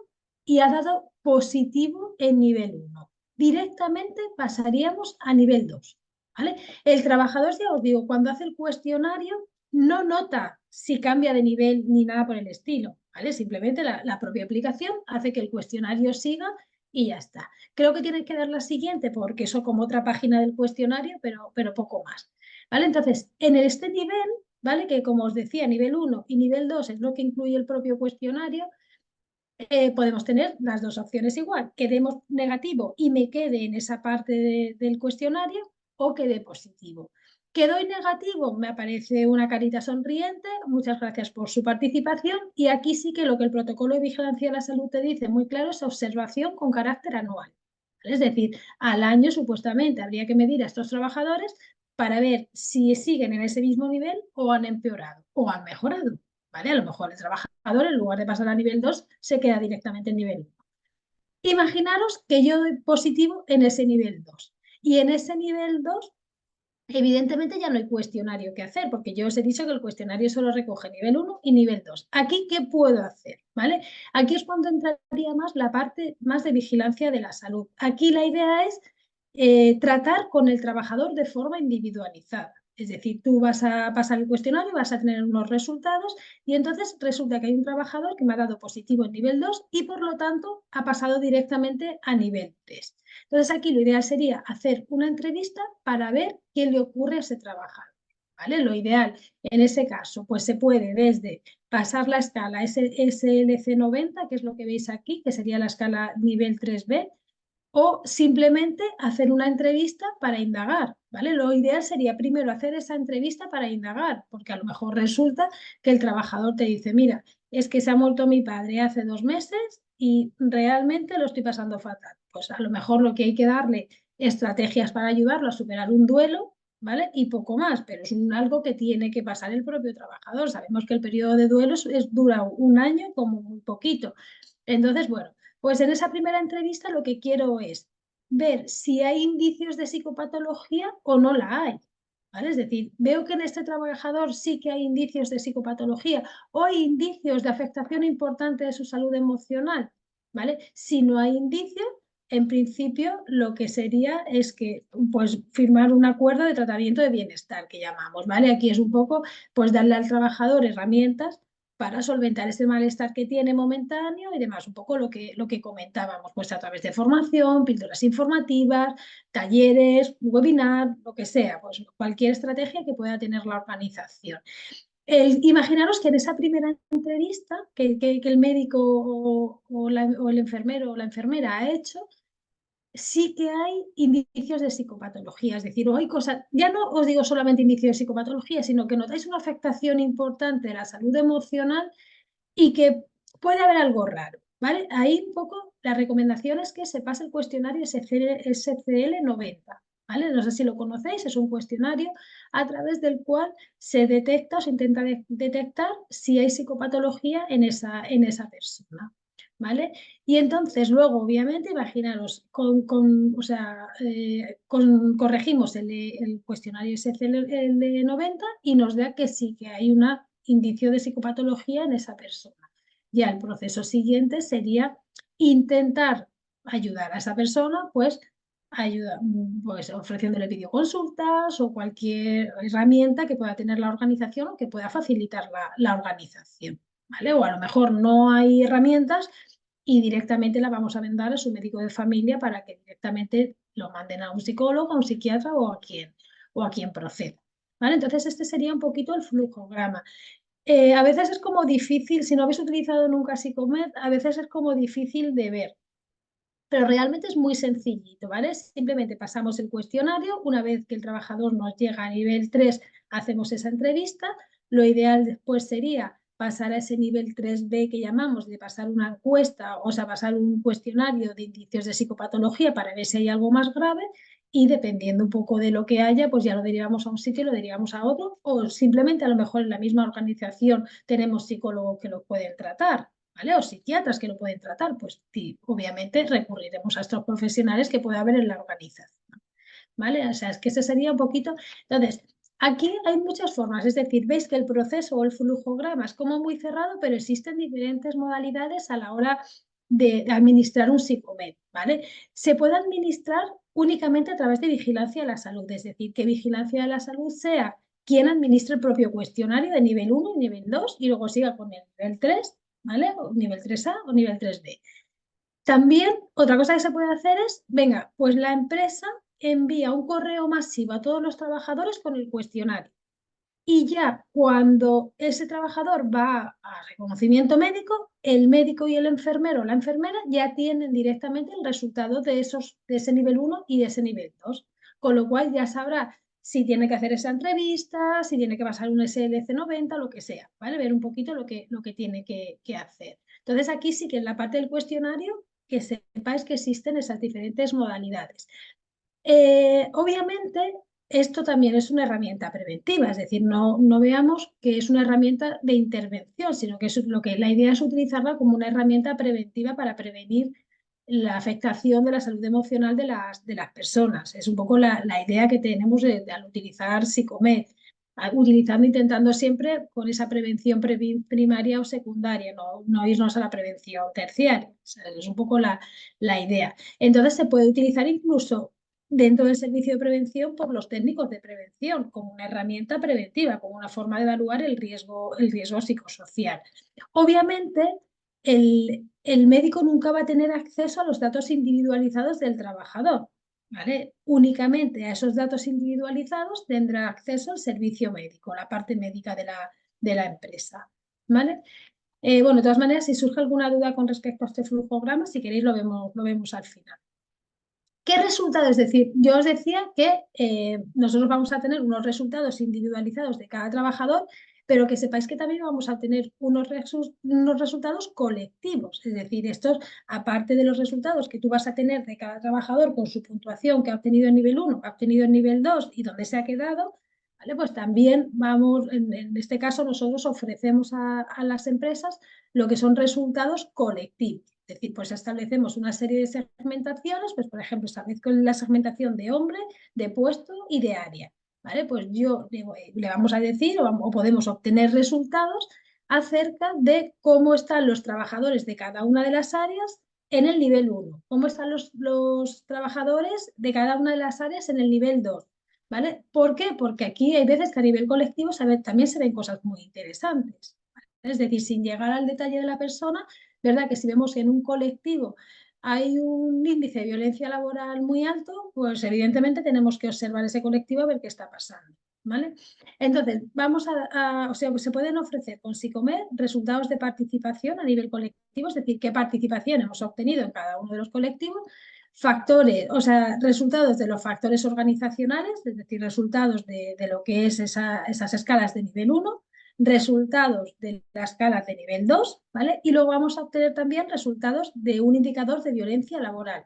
y ha dado positivo en nivel 1. Directamente pasaríamos a nivel 2, ¿vale? El trabajador, ya os digo, cuando hace el cuestionario no nota si cambia de nivel ni nada por el estilo, ¿vale? Simplemente la propia aplicación hace que el cuestionario siga y ya está. Creo que tienes que dar la siguiente porque eso como otra página del cuestionario, pero poco más, ¿vale? Entonces, en este nivel, ¿vale? Que como os decía, nivel 1 y nivel 2 es lo que incluye el propio cuestionario, podemos tener las dos opciones igual, que demos negativo y me quede en esa parte del cuestionario o que dé positivo. Que doy negativo, me aparece una carita sonriente, muchas gracias por su participación y aquí sí que lo que el protocolo de vigilancia de la salud te dice muy claro es observación con carácter anual. Es decir, al año supuestamente habría que medir a estos trabajadores para ver si siguen en ese mismo nivel o han empeorado o han mejorado. ¿Vale? A lo mejor el trabajador, en lugar de pasar a nivel 2, se queda directamente en nivel 1. Imaginaros que yo doy positivo en ese nivel 2. Y en ese nivel 2, evidentemente ya no hay cuestionario que hacer, porque yo os he dicho que el cuestionario solo recoge nivel 1 y nivel 2. ¿Aquí qué puedo hacer? ¿Vale? Aquí es cuando entraría más la parte más de vigilancia de la salud. Aquí la idea es tratar con el trabajador de forma individualizada. Es decir, tú vas a pasar el cuestionario, vas a tener unos resultados y entonces resulta que hay un trabajador que me ha dado positivo en nivel 2 y por lo tanto ha pasado directamente a nivel 3. Entonces aquí lo ideal sería hacer una entrevista para ver qué le ocurre a ese trabajador. ¿Vale? Lo ideal en ese caso, pues se puede desde pasar la escala SLC 90, que es lo que veis aquí, que sería la escala nivel 3B, o simplemente hacer una entrevista para indagar, ¿vale? Lo ideal sería primero hacer esa entrevista para indagar, porque a lo mejor resulta que el trabajador te dice, mira, es que se ha muerto mi padre hace 2 meses y realmente lo estoy pasando fatal. Pues a lo mejor lo que hay que darle estrategias para ayudarlo a superar un duelo, ¿vale? Y poco más, pero es algo que tiene que pasar el propio trabajador. Sabemos que el periodo de duelo dura 1 año como muy poquito. Entonces, bueno, pues en esa primera entrevista lo que quiero es ver si hay indicios de psicopatología o no la hay. ¿Vale? Es decir, veo que en este trabajador sí que hay indicios de psicopatología o hay indicios de afectación importante de su salud emocional. ¿Vale? Si no hay indicios, en principio lo que sería es que pues firmar un acuerdo de tratamiento de bienestar que llamamos, ¿vale? Aquí es un poco pues darle al trabajador herramientas para solventar ese malestar que tiene momentáneo y demás, un poco lo que comentábamos, pues a través de formación, píldoras informativas, talleres, webinar, lo que sea, pues cualquier estrategia que pueda tener la organización. Imaginaros que en esa primera entrevista que el médico o el enfermero o la enfermera ha hecho, sí que hay indicios de psicopatología, es decir, o hay cosas, ya no os digo solamente indicios de psicopatología, sino que notáis una afectación importante de la salud emocional y que puede haber algo raro, ¿vale? Ahí un poco la recomendación es que se pase el cuestionario SCL 90, ¿vale? No sé si lo conocéis, es un cuestionario a través del cual se detecta o se intenta detectar si hay psicopatología en esa persona, ¿vale? Y entonces luego, obviamente, imaginaros, corregimos el cuestionario SCL 90 y nos da que sí que hay un indicio de psicopatología en esa persona. Ya el proceso siguiente sería intentar ayudar a esa persona, pues, pues ofreciéndole videoconsultas o cualquier herramienta que pueda tener la organización o que pueda facilitar la organización, ¿vale? O a lo mejor no hay herramientas y directamente la vamos a mandar a su médico de familia para que directamente lo manden a un psicólogo, a un psiquiatra o a quien proceda. ¿Vale? Entonces este sería un poquito el flujograma. A veces es como difícil, si no habéis utilizado nunca Psicomed, a veces es como difícil de ver, pero realmente es muy sencillito, ¿vale? Simplemente pasamos el cuestionario, una vez que el trabajador nos llega a nivel 3, hacemos esa entrevista, lo ideal después sería pasar a ese nivel 3B que llamamos, de pasar una encuesta, o sea, pasar un cuestionario de indicios de psicopatología para ver si hay algo más grave y dependiendo un poco de lo que haya, pues ya lo derivamos a un sitio y lo derivamos a otro, o simplemente a lo mejor en la misma organización tenemos psicólogos que lo pueden tratar, ¿vale? O psiquiatras que lo pueden tratar, pues sí, obviamente recurriremos a estos profesionales que puede haber en la organización, ¿vale? O sea, es que ese sería un poquito. Entonces, Aquí hay muchas formas, es decir, veis que el proceso o el flujograma es como muy cerrado, pero existen diferentes modalidades a la hora de administrar un psicomed, ¿vale? Se puede administrar únicamente a través de vigilancia de la salud, es decir, que vigilancia de la salud sea quien administre el propio cuestionario de nivel 1 y nivel 2 y luego siga con el nivel 3, ¿vale? O nivel 3A o nivel 3D. También otra cosa que se puede hacer es, venga, pues la empresa envía un correo masivo a todos los trabajadores con el cuestionario. Y ya cuando ese trabajador va a reconocimiento médico, el médico y el enfermero o la enfermera ya tienen directamente el resultado de ese nivel 1 y de ese nivel 2. Con lo cual ya sabrá si tiene que hacer esa entrevista, si tiene que pasar un SLC 90, lo que sea, ¿vale? Ver un poquito lo que tiene que hacer. Entonces aquí sí que en la parte del cuestionario que sepáis que existen esas diferentes modalidades. Obviamente, esto también es una herramienta preventiva, es decir, no veamos que es una herramienta de intervención, sino que la idea es utilizarla como una herramienta preventiva para prevenir la afectación de la salud emocional de las personas. Es un poco la idea que tenemos al utilizar Psicomed, utilizando, intentando siempre con esa prevención primaria o secundaria, no irnos a la prevención terciaria. O sea, es un poco la idea. Entonces se puede utilizar incluso dentro del servicio de prevención por los técnicos de prevención, como una herramienta preventiva, como una forma de evaluar el riesgo psicosocial. Obviamente, el médico nunca va a tener acceso a los datos individualizados del trabajador, ¿vale? Únicamente a esos datos individualizados tendrá acceso el servicio médico, la parte médica de la empresa, ¿vale? Bueno, de todas maneras, si surge alguna duda con respecto a este flujograma, si queréis lo vemos al final. ¿Qué resultados? Es decir, yo os decía que nosotros vamos a tener unos resultados individualizados de cada trabajador, pero que sepáis que también vamos a tener unos resultados colectivos. Es decir, estos, aparte de los resultados que tú vas a tener de cada trabajador con su puntuación que ha obtenido en nivel 1, que ha obtenido en nivel 2 y dónde se ha quedado, ¿vale? Pues también vamos, en este caso nosotros ofrecemos a las empresas lo que son resultados colectivos. Es decir, pues establecemos una serie de segmentaciones, pues por ejemplo, establezco la segmentación de hombre, de puesto y de área. ¿Vale? Pues yo le vamos a decir o podemos obtener resultados acerca de cómo están los trabajadores de cada una de las áreas en el nivel 1, cómo están los trabajadores de cada una de las áreas en el nivel 2. ¿Vale? ¿Por qué? Porque aquí hay veces que a nivel colectivo también se ven cosas muy interesantes. ¿Vale? Es decir, sin llegar al detalle de la persona, ¿verdad? Que si vemos que en un colectivo hay un índice de violencia laboral muy alto, pues evidentemente tenemos que observar ese colectivo a ver qué está pasando, ¿vale? Entonces, o sea, se pueden ofrecer con Psicomed resultados de participación a nivel colectivo, es decir, qué participación hemos obtenido en cada uno de los colectivos, factores, o sea, resultados de los factores organizacionales, es decir, resultados de lo que es esas escalas de nivel 1, resultados de la escala de nivel 2, ¿vale? Y luego vamos a obtener también resultados de un indicador de violencia laboral.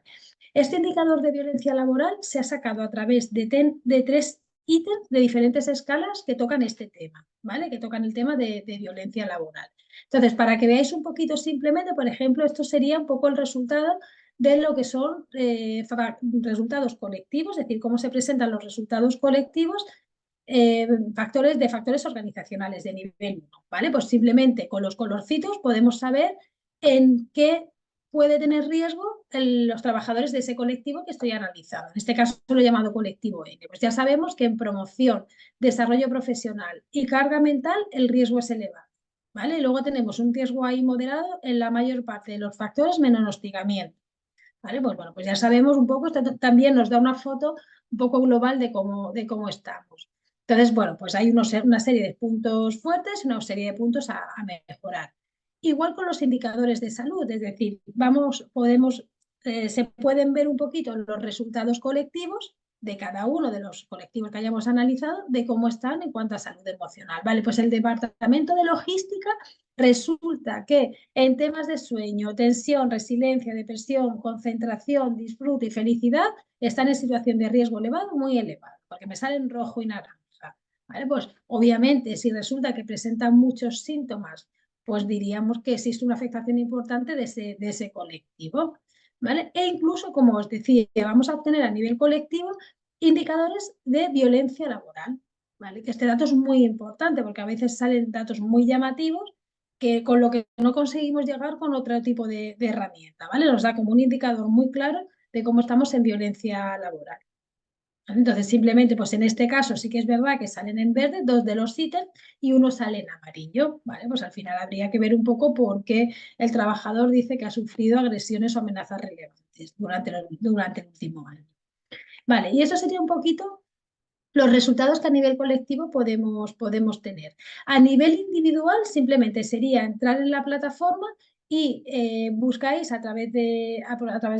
Este indicador de violencia laboral se ha sacado a través de 3 ítems de diferentes escalas que tocan este tema, ¿vale? Que tocan el tema de violencia laboral. Entonces, para que veáis un poquito simplemente, por ejemplo, esto sería un poco el resultado de lo que son resultados colectivos, es decir, cómo se presentan los resultados colectivos factores organizacionales de nivel 1, ¿vale? Pues simplemente con los colorcitos podemos saber en qué puede tener riesgo los trabajadores de ese colectivo que estoy analizando. En este caso lo he llamado colectivo N. Pues ya sabemos que en promoción, desarrollo profesional y carga mental el riesgo es elevado, ¿vale? Y luego tenemos un riesgo ahí moderado en la mayor parte de los factores menos hostigamiento. ¿Vale? Pues bueno, pues ya sabemos un poco, esto también nos da una foto un poco global de cómo estamos. Entonces, bueno, pues hay una serie de puntos fuertes y una serie de puntos a mejorar. Igual con los indicadores de salud, es decir, se pueden ver un poquito los resultados colectivos de cada uno de los colectivos que hayamos analizado, de cómo están en cuanto a salud emocional. Vale, pues el departamento de logística resulta que en temas de sueño, tensión, resiliencia, depresión, concentración, disfrute y felicidad están en situación de riesgo elevado, muy elevado, porque me salen rojo y naranja. ¿Vale? Pues obviamente si resulta que presentan muchos síntomas, pues diríamos que existe una afectación importante de ese colectivo. ¿Vale? E incluso, como os decía, vamos a obtener a nivel colectivo indicadores de violencia laboral. ¿vale? Que este dato es muy importante porque a veces salen datos muy llamativos que con lo que no conseguimos llegar con otro tipo de herramienta, ¿vale? Nos da como un indicador muy claro de cómo estamos en violencia laboral. Entonces, simplemente, pues en este caso sí que es verdad que salen en verde 2 de los ítems y uno sale en amarillo, ¿vale? Pues al final habría que ver un poco por qué el trabajador dice que ha sufrido agresiones o amenazas relevantes durante el último año. Vale, y eso sería un poquito los resultados que a nivel colectivo podemos tener. A nivel individual, simplemente sería entrar en la plataforma y buscáis a través de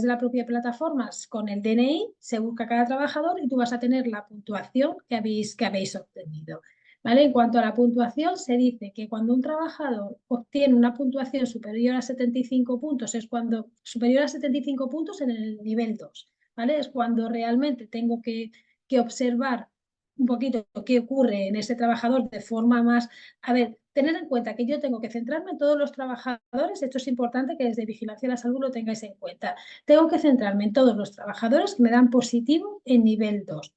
la propia plataforma con el DNI, se busca cada trabajador y tú vas a tener la puntuación que habéis obtenido. ¿Vale? En cuanto a la puntuación, se dice que cuando un trabajador obtiene una puntuación superior a 75 puntos, es cuando superior a 75 puntos en el nivel 2, ¿vale? Es cuando realmente tengo que observar un poquito qué ocurre en ese trabajador de forma más... A ver, tener en cuenta que yo tengo que centrarme en todos los trabajadores, esto es importante que desde Vigilancia de la Salud lo tengáis en cuenta. Tengo que centrarme en todos los trabajadores que me dan positivo en nivel 2,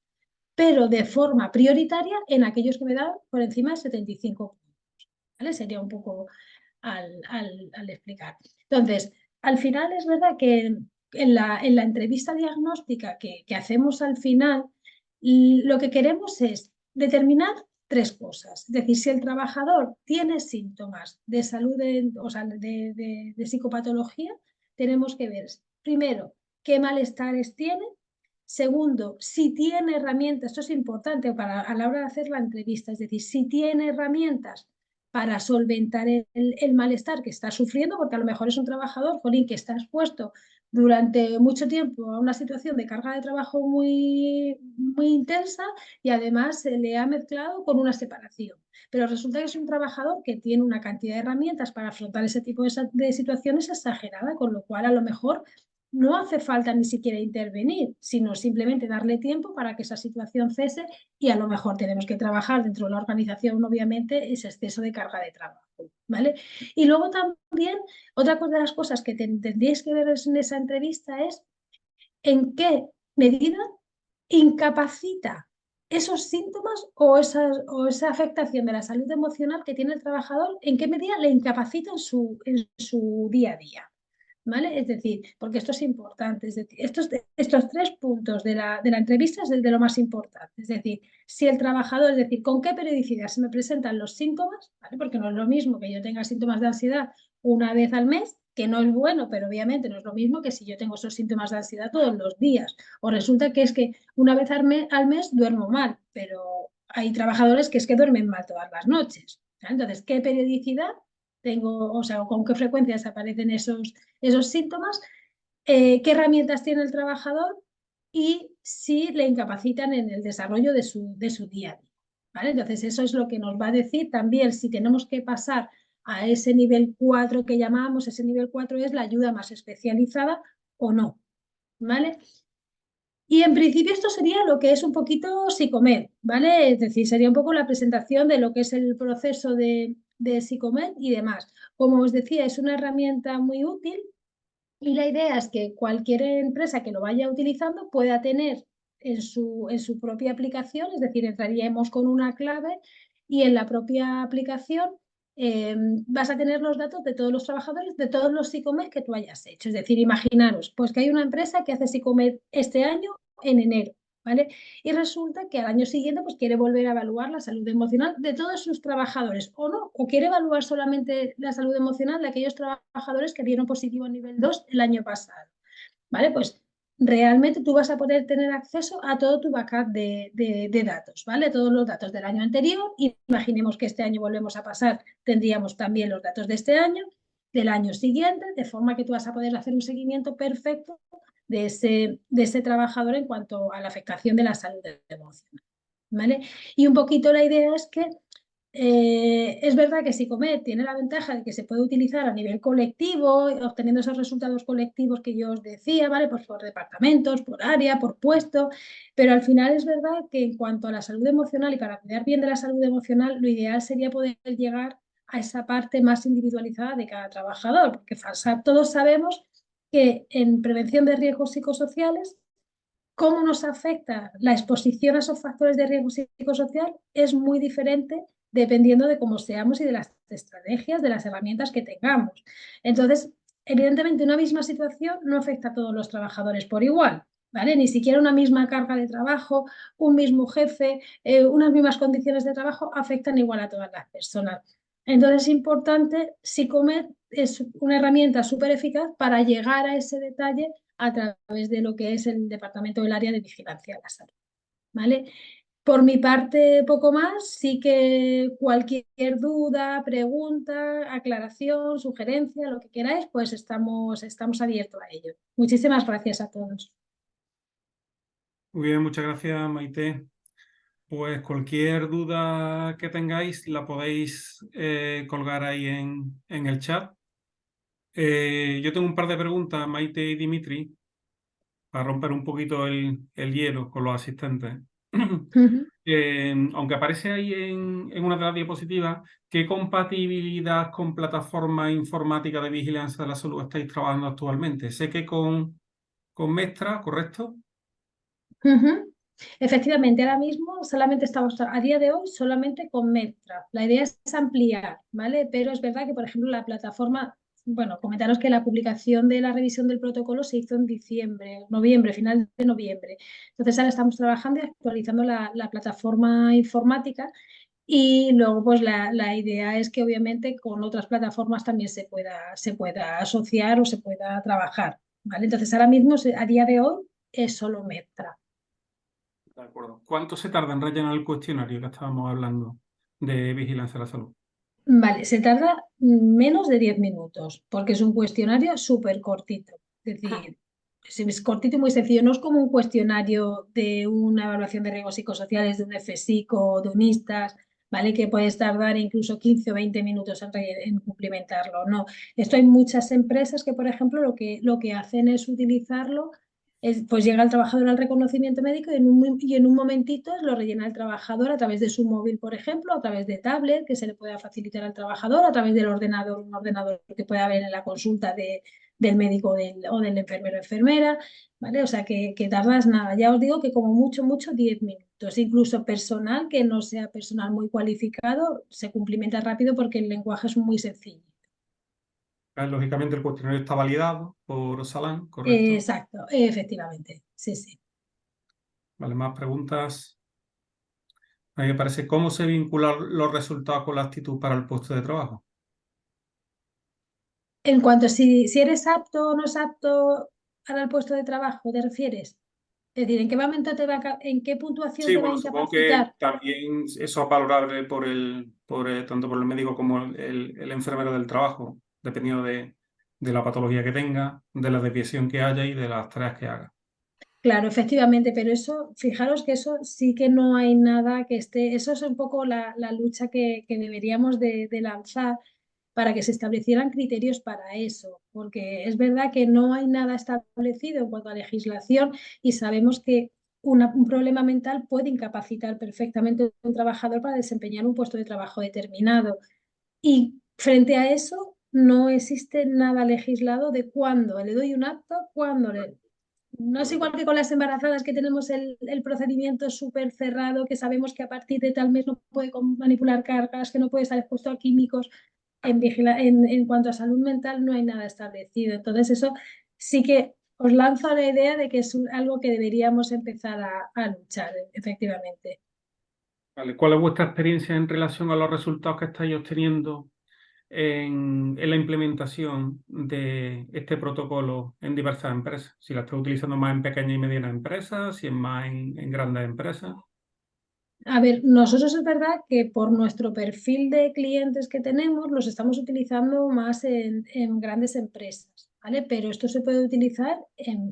pero de forma prioritaria en aquellos que me dan por encima de 75 puntos. ¿Vale? Sería un poco al explicar. Entonces, al final es verdad que en la entrevista diagnóstica que hacemos al final, lo que queremos es determinar 3 cosas. Es decir, si el trabajador tiene síntomas de salud, o sea, de psicopatología, tenemos que ver, primero, qué malestares tiene. Segundo, si tiene herramientas, esto es importante a la hora de hacer la entrevista, es decir, si tiene herramientas para solventar el malestar que está sufriendo, porque a lo mejor es un trabajador, jolín, que está expuesto durante mucho tiempo a una situación de carga de trabajo muy intensa y además se le ha mezclado con una separación. Pero resulta que es un trabajador que tiene una cantidad de herramientas para afrontar ese tipo de situaciones exagerada, con lo cual a lo mejor no hace falta ni siquiera intervenir, sino simplemente darle tiempo para que esa situación cese y a lo mejor tenemos que trabajar dentro de la organización, obviamente, ese exceso de carga de trabajo, ¿vale? Y luego también, otra de las cosas que tendríais que ver en esa entrevista es en qué medida incapacita esos síntomas o esa afectación de la salud emocional que tiene el trabajador, en qué medida le incapacita en su día a día. ¿Vale? Es decir, porque esto es importante, es decir, estos 3 puntos de la entrevista es de lo más importante, es decir, si el trabajador, es decir, con qué periodicidad se me presentan los síntomas, ¿vale? Porque no es lo mismo que yo tenga síntomas de ansiedad una vez al mes, que no es bueno, pero obviamente no es lo mismo que si yo tengo esos síntomas de ansiedad todos los días, o resulta que es que una vez al mes duermo mal, pero hay trabajadores que es que duermen mal todas las noches, ¿vale? Entonces, ¿qué periodicidad tengo, o sea, con qué frecuencia se aparecen esos síntomas, qué herramientas tiene el trabajador y si le incapacitan en el desarrollo de su día a día, ¿vale? Entonces, eso es lo que nos va a decir también si tenemos que pasar a ese nivel 4 que llamamos, ese nivel 4 es la ayuda más especializada o no, ¿vale? Y en principio esto sería lo que es un poquito Psicomed, ¿vale? Es decir, sería un poco la presentación de lo que es el proceso de Psicomed y demás. Como os decía, es una herramienta muy útil y la idea es que cualquier empresa que lo vaya utilizando pueda tener en su propia aplicación, es decir, entraríamos con una clave y en la propia aplicación vas a tener los datos de todos los trabajadores, de todos los Psicomed que tú hayas hecho. Es decir, imaginaros, pues que hay una empresa que hace Psicomed este año en enero, ¿vale? Y resulta que al año siguiente pues quiere volver a evaluar la salud emocional de todos sus trabajadores o no, o quiere evaluar solamente la salud emocional de aquellos trabajadores que dieron positivo a nivel 2 el año pasado, ¿vale? Pues realmente tú vas a poder tener acceso a todo tu backup de datos, ¿vale? Todos los datos del año anterior, y imaginemos que este año volvemos a pasar, tendríamos también los datos de este año, del año siguiente, de forma que tú vas a poder hacer un seguimiento perfecto de ese trabajador en cuanto a la afectación de la salud emocional, ¿vale? Y un poquito la idea es que es verdad que Psicomed tiene la ventaja de que se puede utilizar a nivel colectivo, obteniendo esos resultados colectivos que yo os decía, ¿vale? Pues por departamentos, por área, por puesto, pero al final es verdad que en cuanto a la salud emocional y para cuidar bien de la salud emocional, lo ideal sería poder llegar a esa parte más individualizada de cada trabajador, porque todos sabemos que en prevención de riesgos psicosociales cómo nos afecta la exposición a esos factores de riesgo psicosocial es muy diferente dependiendo de cómo seamos y de las estrategias, de las herramientas que tengamos. Entonces, evidentemente, una misma situación no afecta a todos los trabajadores por igual, ¿vale? Ni siquiera una misma carga de trabajo, un mismo jefe, unas mismas condiciones de trabajo afectan igual a todas las personas. Entonces es importante, Psicomed es una herramienta súper eficaz para llegar a ese detalle a través de lo que es el departamento del área de vigilancia de la salud, ¿vale? Por mi parte, poco más, sí que cualquier duda, pregunta, aclaración, sugerencia, lo que queráis, pues estamos abiertos a ello. Muchísimas gracias a todos. Muy bien, muchas gracias, Maite. Pues cualquier duda que tengáis la podéis colgar ahí en el chat. Yo tengo un par de preguntas, Maite y Dimitri, para romper un poquito el hielo con los asistentes. Aunque aparece ahí en una de las diapositivas, ¿qué compatibilidad con plataformas informáticas de vigilancia de la salud estáis trabajando actualmente? Sé que con Mestra, ¿correcto? Efectivamente, ahora mismo solamente estamos, a día de hoy, solamente con Metra. La idea es ampliar, ¿vale? Pero es verdad que, por ejemplo, la plataforma, bueno, comentaros que la publicación de la revisión del protocolo se hizo en diciembre, noviembre, final de noviembre. Entonces ahora estamos trabajando y actualizando la plataforma informática y luego pues la idea es que obviamente con otras plataformas también se pueda asociar o se pueda trabajar, ¿vale? Entonces ahora mismo, a día de hoy, es solo Metra. De acuerdo. ¿Cuánto se tarda en rellenar el cuestionario que estábamos hablando de vigilancia de la salud? Vale, se tarda menos de 10 minutos porque es un cuestionario súper cortito. Es decir, es cortito y muy sencillo. No es como un cuestionario de una evaluación de riesgos psicosociales, de un FSIC o de un ISTAS, ¿vale? Que puedes tardar incluso 15 o 20 minutos en cumplimentarlo. No, esto hay muchas empresas que, por ejemplo, lo que hacen es utilizarlo. Pues llega el trabajador al reconocimiento médico y en un momentito lo rellena el trabajador a través de su móvil, por ejemplo, a través de tablet que se le pueda facilitar al trabajador, a través del ordenador, un ordenador que pueda haber en la consulta del médico o del enfermero o enfermera, ¿vale? O sea, que tardas nada. Ya os digo que como mucho, mucho, 10 minutos. Incluso personal que no sea personal muy cualificado se cumplimenta rápido porque el lenguaje es muy sencillo. Lógicamente el cuestionario está validado por Salam, ¿correcto? Exacto, efectivamente, sí, sí. Vale, más preguntas. A mí me parece, ¿cómo se vinculan los resultados con la actitud para el puesto de trabajo? En cuanto a si eres apto o no es apto para el puesto de trabajo, ¿te refieres? Es decir, ¿en qué momento en qué puntuación Sí, te va a bueno, supongo que incapacitar? también eso es valorable tanto por el médico como el enfermero del trabajo, dependiendo de la patología que tenga, de la desviación que haya y de las tareas que haga. Claro, efectivamente, pero eso, fijaros que eso sí que no hay nada que esté, eso es un poco la lucha que deberíamos de lanzar para que se establecieran criterios para eso, porque es verdad que no hay nada establecido en cuanto a legislación y sabemos que un problema mental puede incapacitar perfectamente a un trabajador para desempeñar un puesto de trabajo determinado. Y frente a eso no existe nada legislado de cuándo le doy un acto, cuándo le... No es igual que con las embarazadas que tenemos el procedimiento súper cerrado, que sabemos que a partir de tal mes no puede manipular cargas, que no puede estar expuesto a químicos. En cuanto a salud mental no hay nada establecido. Entonces eso sí que os lanzo la idea de que es algo que deberíamos empezar a luchar, efectivamente. Vale, ¿cuál es vuestra experiencia en relación a los resultados que estáis obteniendo en la implementación de este protocolo en diversas empresas? Si la estáis utilizando más en pequeñas y medianas empresas, si es más en grandes empresas. A ver, nosotros es verdad que por nuestro perfil de clientes que tenemos los estamos utilizando más en grandes empresas, ¿vale? Pero esto se puede utilizar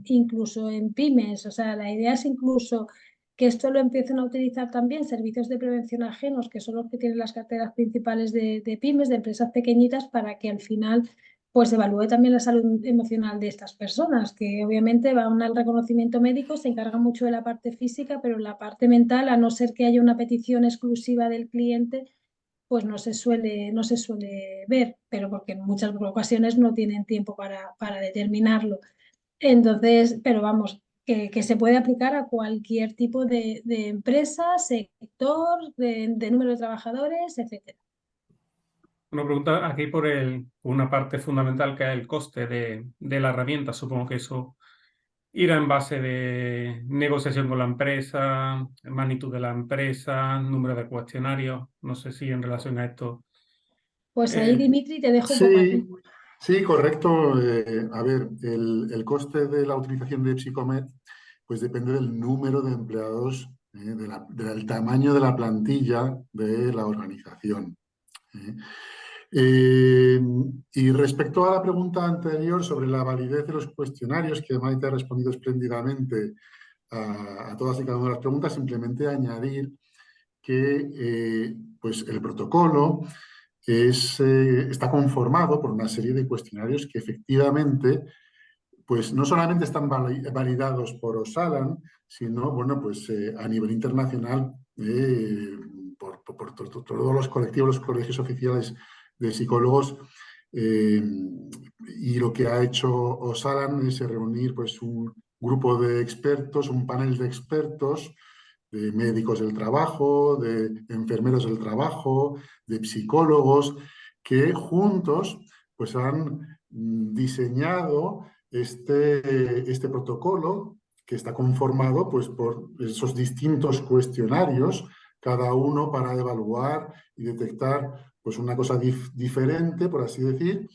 incluso en pymes, o sea, la idea es incluso que esto lo empiecen a utilizar también servicios de prevención ajenos, que son los que tienen las carteras principales de pymes, de empresas pequeñitas, para que al final pues evalúe también la salud emocional de estas personas, que obviamente van al reconocimiento médico, se encarga mucho de la parte física, pero la parte mental, a no ser que haya una petición exclusiva del cliente, pues no se suele ver, pero porque en muchas ocasiones no tienen tiempo para determinarlo. Entonces, pero vamos, que se puede aplicar a cualquier tipo de empresa, sector, de número de trabajadores, etcétera. Una pregunta aquí por una parte fundamental que es el coste de la herramienta. Supongo que eso irá en base de negociación con la empresa, magnitud de la empresa, número de cuestionarios. No sé si en relación a esto. Pues ahí, Dimitri, te dejo un poco a ti. Sí, sí, correcto. A ver, el coste de la utilización de Psychomed pues depende del número de empleados, del tamaño de la plantilla de la organización. ¿Eh? Eh, y respecto a la pregunta anterior sobre la validez de los cuestionarios, que Maite ha respondido espléndidamente a todas y cada una de las preguntas, simplemente añadir que pues el protocolo está conformado por una serie de cuestionarios que efectivamente pues no solamente están validados por Osalan, sino bueno, pues, a nivel internacional por todos los colectivos, los colegios oficiales de psicólogos. Y lo que ha hecho Osalan es reunir pues, un grupo de expertos, un panel de expertos, de médicos del trabajo, de enfermeros del trabajo, de psicólogos, que juntos pues, han diseñado este protocolo, que está conformado pues, por esos distintos cuestionarios, cada uno para evaluar y detectar pues, una cosa diferente, por así decir,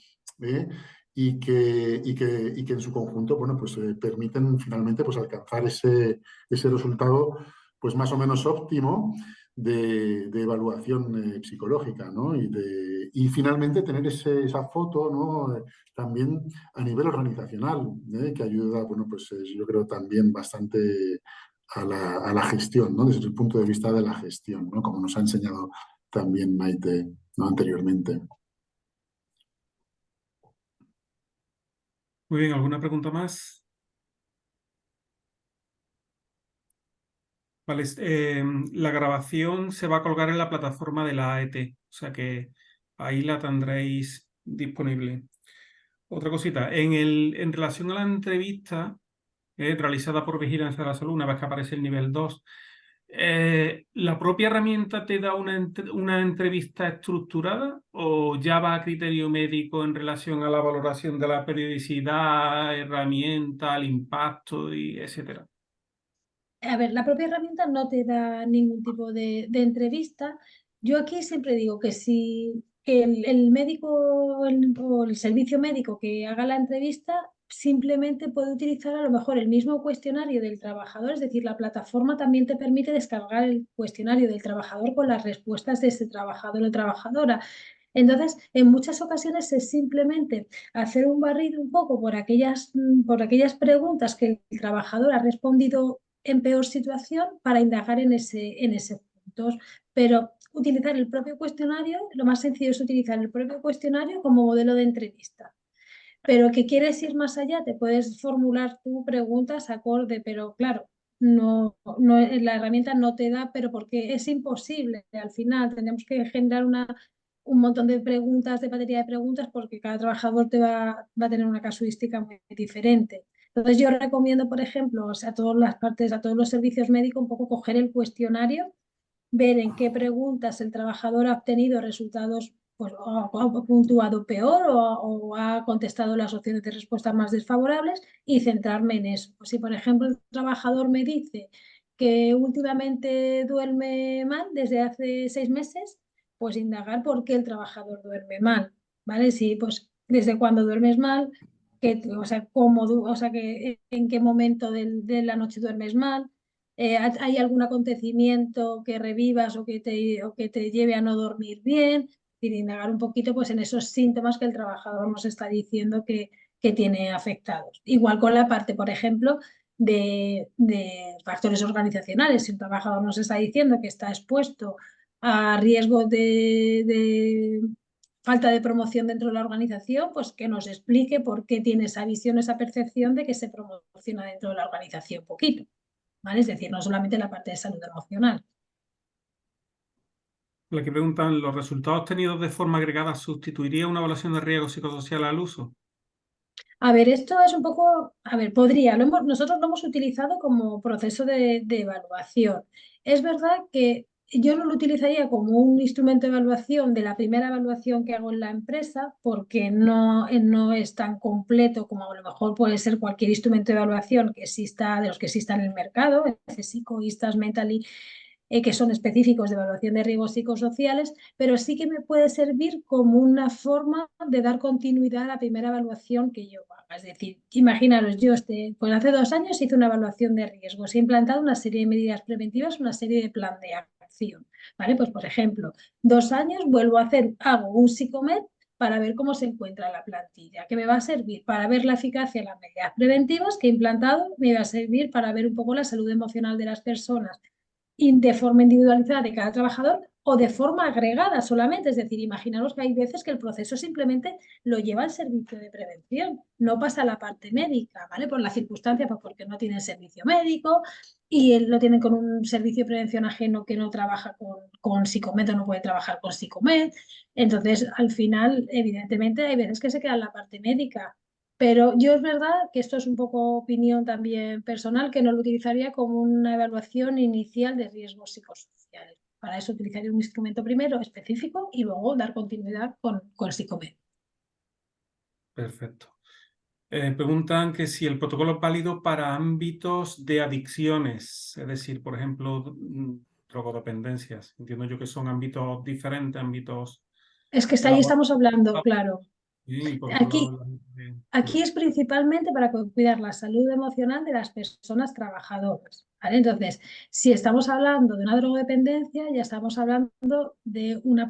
y que en su conjunto bueno, pues, permiten finalmente pues, alcanzar ese resultado pues, más o menos óptimo de evaluación psicológica, ¿no? Y finalmente tener esa foto, ¿no? También a nivel organizacional, que ayuda, bueno, pues yo creo también bastante a la gestión, ¿no? Desde el punto de vista de la gestión, ¿no? Como nos ha enseñado también Maite, ¿no? Anteriormente. Muy bien, ¿alguna pregunta más? Vale, la grabación se va a colgar en la plataforma de la AET, o sea que ahí la tendréis disponible. Otra cosita, en relación a la entrevista realizada por Vigilancia de la Salud, una vez que aparece el nivel 2, ¿la propia herramienta te da una entrevista estructurada o ya va a criterio médico en relación a la valoración de la periodicidad, herramienta, el impacto y etcétera? A ver, la propia herramienta no te da ningún tipo de entrevista. Yo aquí siempre digo que si que el médico o el servicio médico que haga la entrevista simplemente puede utilizar a lo mejor el mismo cuestionario del trabajador, es decir, la plataforma también te permite descargar el cuestionario del trabajador con las respuestas de ese trabajador o trabajadora. Entonces, en muchas ocasiones es simplemente hacer un barrido un poco por aquellas preguntas que el trabajador ha respondido en peor situación para indagar en ese punto. Pero utilizar el propio cuestionario, lo más sencillo es utilizar el propio cuestionario como modelo de entrevista. Pero que quieres ir más allá, te puedes formular tú preguntas acorde, pero claro, la herramienta no te da, pero porque es imposible. Al final tenemos que generar un montón de preguntas, de batería de preguntas, porque cada trabajador va a tener una casuística muy diferente. Entonces yo recomiendo, por ejemplo, a todas las partes, a todos los servicios médicos, un poco coger el cuestionario, ver en qué preguntas el trabajador ha obtenido resultados, pues o ha puntuado peor o ha contestado las opciones de respuesta más desfavorables y centrarme en eso. Pues si, por ejemplo, el trabajador me dice que últimamente duerme mal desde hace 6 meses, pues indagar por qué el trabajador duerme mal, ¿vale? Si, pues, desde cuándo duermes mal, o sea, o sea, en qué momento de la noche duermes mal, ¿hay algún acontecimiento que revivas o que te lleve a no dormir bien? Y indagar un poquito pues, en esos síntomas que el trabajador nos está diciendo que tiene afectados. Igual con la parte, por ejemplo, de factores organizacionales. Si un trabajador nos está diciendo que está expuesto a riesgo de falta de promoción dentro de la organización, pues que nos explique por qué tiene esa visión, esa percepción de que se promociona dentro de la organización poquito. ¿Vale? Es decir, no solamente la parte de salud emocional. La que preguntan, ¿los resultados obtenidos de forma agregada sustituiría una evaluación de riesgo psicosocial al uso? A ver, esto es un poco, a ver, podría, nosotros lo hemos utilizado como proceso de evaluación. Es verdad que yo no lo utilizaría como un instrumento de evaluación de la primera evaluación que hago en la empresa, porque no es tan completo como a lo mejor puede ser cualquier instrumento de evaluación que exista, de los que existan en el mercado, CSICO, ISTAS, Mentally, que son específicos de evaluación de riesgos psicosociales, pero sí que me puede servir como una forma de dar continuidad a la primera evaluación que yo haga. Es decir, imaginaros, yo pues hace 2 años hice una evaluación de riesgos, he implantado una serie de medidas preventivas, una serie de plan de acción. ¿Vale? Pues, por ejemplo, 2 años vuelvo a hago un psicomet para ver cómo se encuentra la plantilla, que me va a servir para ver la eficacia de las medidas preventivas que he implantado, me va a servir para ver un poco la salud emocional de las personas de forma individualizada de cada trabajador o de forma agregada solamente. Es decir, imaginaros que hay veces que el proceso simplemente lo lleva el servicio de prevención, no pasa a la parte médica, ¿vale? Por la circunstancia, pues porque no tienen servicio médico y lo tienen con un servicio de prevención ajeno que no trabaja con Psicomed o no puede trabajar con Psicomed. Entonces, al final, evidentemente, hay veces que se queda en la parte médica. Pero yo es verdad que esto es un poco opinión también personal, que no lo utilizaría como una evaluación inicial de riesgos psicosociales. Para eso utilizaría un instrumento primero específico y luego dar continuidad con Psicomed. Perfecto. Preguntan que si el protocolo es válido para ámbitos de adicciones, es decir, por ejemplo, drogodependencias. Entiendo yo que son ámbitos diferentes, ámbitos Es que ahí laborales estamos hablando, claro. y por otro lado, Aquí, aquí es principalmente para cuidar la salud emocional de las personas trabajadoras. ¿Vale? Entonces, si estamos hablando de una drogodependencia, ya estamos hablando de una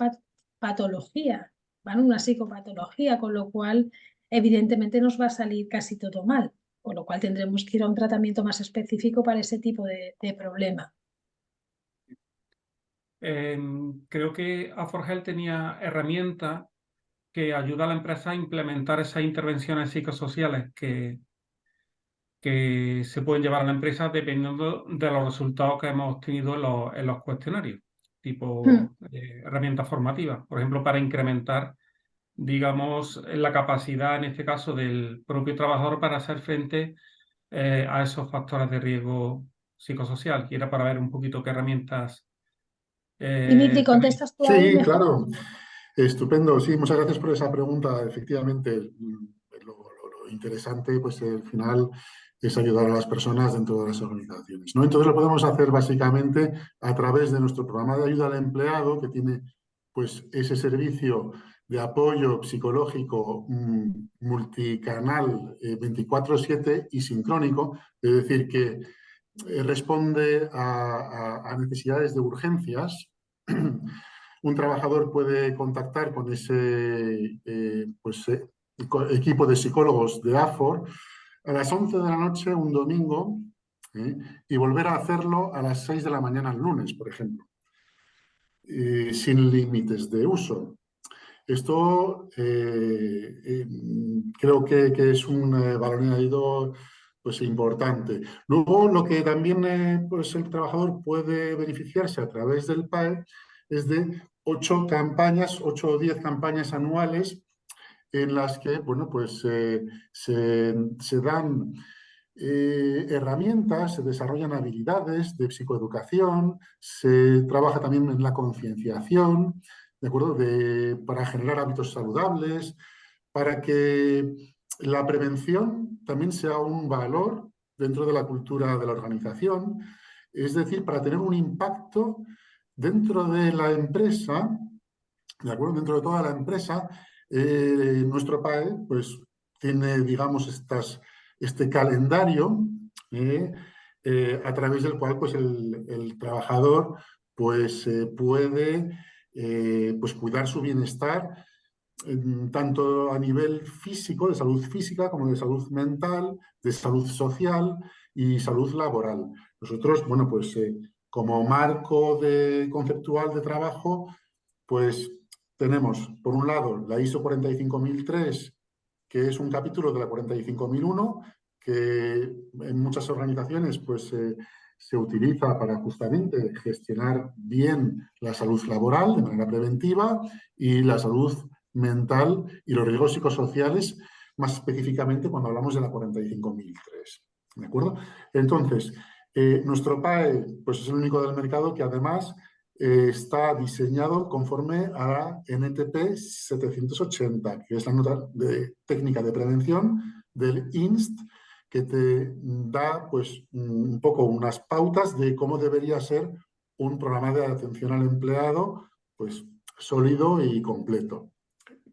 patología, ¿vale? Una psicopatología, con lo cual evidentemente nos va a salir casi todo mal, con lo cual tendremos que ir a un tratamiento más específico para ese tipo de problema. creo que A4Health tenía herramientas que ayuda a la empresa a implementar esas intervenciones psicosociales que se pueden llevar a la empresa dependiendo de los resultados que hemos obtenido en los cuestionarios, Hmm. tipo herramientas formativas, por ejemplo, para incrementar, digamos, la capacidad, en este caso, del propio trabajador para hacer frente a esos factores de riesgo psicosocial, y era para ver un poquito qué herramientas Dimitri, tenéis. ¿contestas tú ahí Sí, mejor? claro. Estupendo. Sí, muchas gracias por esa pregunta. Efectivamente, lo interesante, pues al final es ayudar a las personas dentro de las organizaciones, ¿no? Entonces lo podemos hacer básicamente a través de nuestro programa de ayuda al empleado, que tiene pues ese servicio de apoyo psicológico multicanal 24/7 y sincrónico, es decir, que responde a necesidades de urgencias. Un trabajador puede contactar con ese equipo de psicólogos de AFOR a las 11 de la noche un domingo, ¿eh? Y volver a hacerlo a las 6 de la mañana el lunes, por ejemplo, sin límites de uso. Esto creo que es un valor añadido pues, importante. Luego, lo que también pues, el trabajador puede beneficiarse a través del PAE es de 8 o 10 campañas anuales en las que bueno, pues, se dan herramientas, se desarrollan habilidades de psicoeducación, se trabaja también en la concienciación, ¿de acuerdo? Para generar hábitos saludables, para que la prevención también sea un valor dentro de la cultura de la organización, es decir, para tener un impacto dentro de la empresa, ¿de acuerdo? Dentro de toda la empresa, nuestro PAE pues, tiene, digamos, este calendario eh, a través del cual pues, el trabajador pues, puede pues, cuidar su bienestar tanto a nivel físico, de salud física, como de salud mental, de salud social y salud laboral. Nosotros, bueno, pues como marco conceptual de trabajo, pues tenemos, por un lado, la ISO 45003, que es un capítulo de la 45001, que en muchas organizaciones pues, se utiliza para justamente gestionar bien la salud laboral de manera preventiva y la salud mental y los riesgos psicosociales más específicamente cuando hablamos de la 45003. ¿De acuerdo? Entonces, nuestro PAE pues es el único del mercado que además está diseñado conforme a la NTP 780, que es la nota de técnica de prevención del INST, que te da pues un poco unas pautas de cómo debería ser un programa de atención al empleado pues sólido y completo.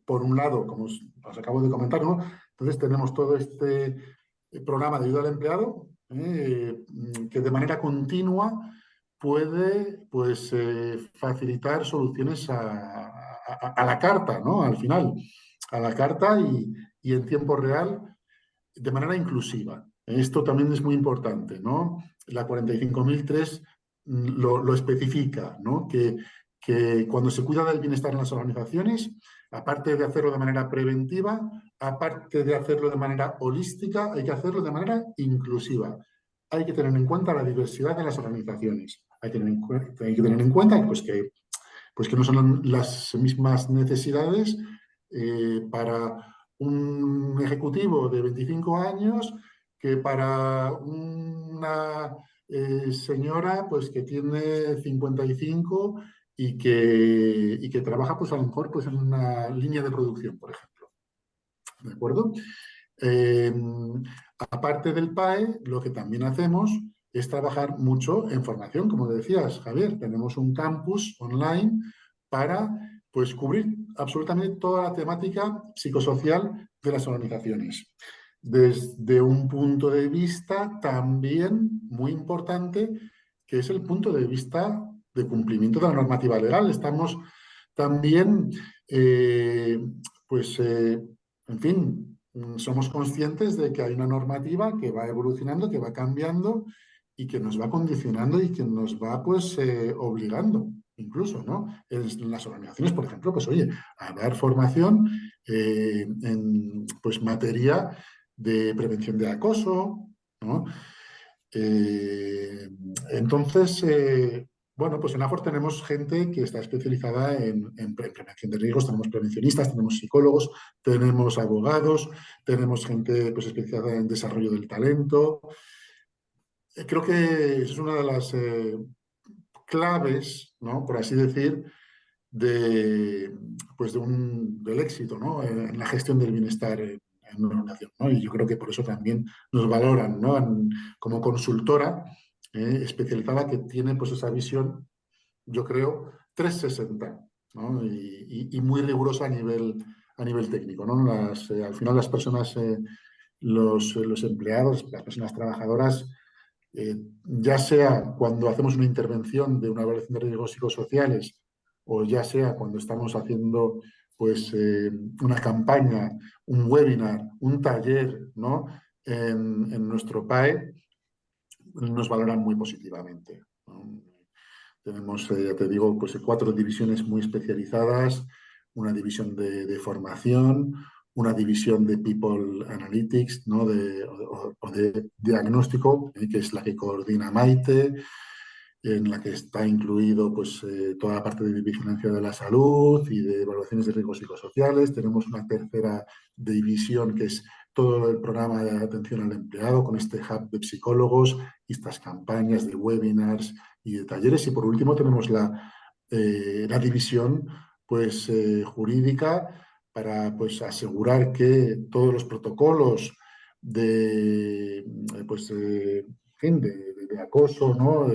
Por un lado, como os acabo de comentar, ¿no? Entonces tenemos todo este programa de ayuda al empleado que de manera continua puede pues, facilitar soluciones a la carta, ¿no? Al final, a la carta y en tiempo real de manera inclusiva. Esto también es muy importante, ¿no? La 45003 lo especifica, ¿no? Que cuando se cuida del bienestar en las organizaciones, aparte de hacerlo de manera preventiva, aparte de hacerlo de manera holística, hay que hacerlo de manera inclusiva. Hay que tener en cuenta la diversidad de las organizaciones. Hay que tener en cuenta pues que no son las mismas necesidades para un ejecutivo de 25 años que para una señora pues, que tiene 55 y que trabaja pues, a lo mejor pues, en una línea de producción, por ejemplo. ¿De acuerdo? Eh, Aparte del PAE, lo que también hacemos es trabajar mucho en formación, como decías, Javier. Tenemos un campus online para pues, cubrir absolutamente toda la temática psicosocial de las organizaciones. Desde un punto de vista también muy importante, que es el punto de vista de cumplimiento de la normativa legal. Estamos también, en fin, somos conscientes de que hay una normativa que va evolucionando, que va cambiando y que nos va condicionando y que nos va pues obligando incluso, ¿no? En las organizaciones, por ejemplo, pues oye, a dar formación en pues materia de prevención de acoso, ¿no? Entonces, bueno, pues en AFOR tenemos gente que está especializada en prevención de riesgos, tenemos prevencionistas, tenemos psicólogos, tenemos abogados, tenemos gente pues, especializada en desarrollo del talento. Creo que es una de las claves, ¿no? Por así decir, pues del éxito, ¿no? En la gestión del bienestar en una organización, ¿no? Y yo creo que por eso también nos valoran, ¿no? Como consultora especializada que tiene pues esa visión, yo creo, 360, ¿no? Y muy rigurosa a nivel técnico, ¿no? Al final las personas, los empleados, las personas trabajadoras, ya sea cuando hacemos una intervención de una evaluación de riesgos psicosociales o ya sea cuando estamos haciendo pues, una campaña, un webinar, un taller, ¿no? En nuestro PAE, nos valoran muy positivamente, ¿no? Tenemos, ya te digo, pues 4 divisiones muy especializadas, una división de formación, una división de People Analytics, ¿no? o de diagnóstico, que es la que coordina Maite, en la que está incluido pues, toda la parte de vigilancia de la salud y de evaluaciones de riesgos psicosociales. Tenemos una tercera división que es todo el programa de atención al empleado con este hub de psicólogos y estas campañas de webinars y de talleres. Y por último tenemos la división pues, jurídica para pues, asegurar que todos los protocolos pues, de acoso, ¿no?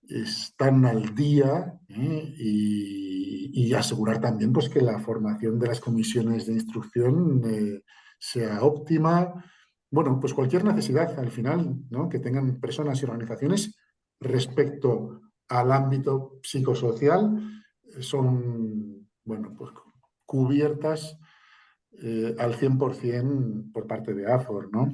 Están al día y asegurar también pues, que la formación de las comisiones de instrucción sea óptima. Bueno, pues cualquier necesidad al final, ¿no? Que tengan personas y organizaciones respecto al ámbito psicosocial son, bueno, pues cubiertas al 100% por parte de AFOR, ¿no?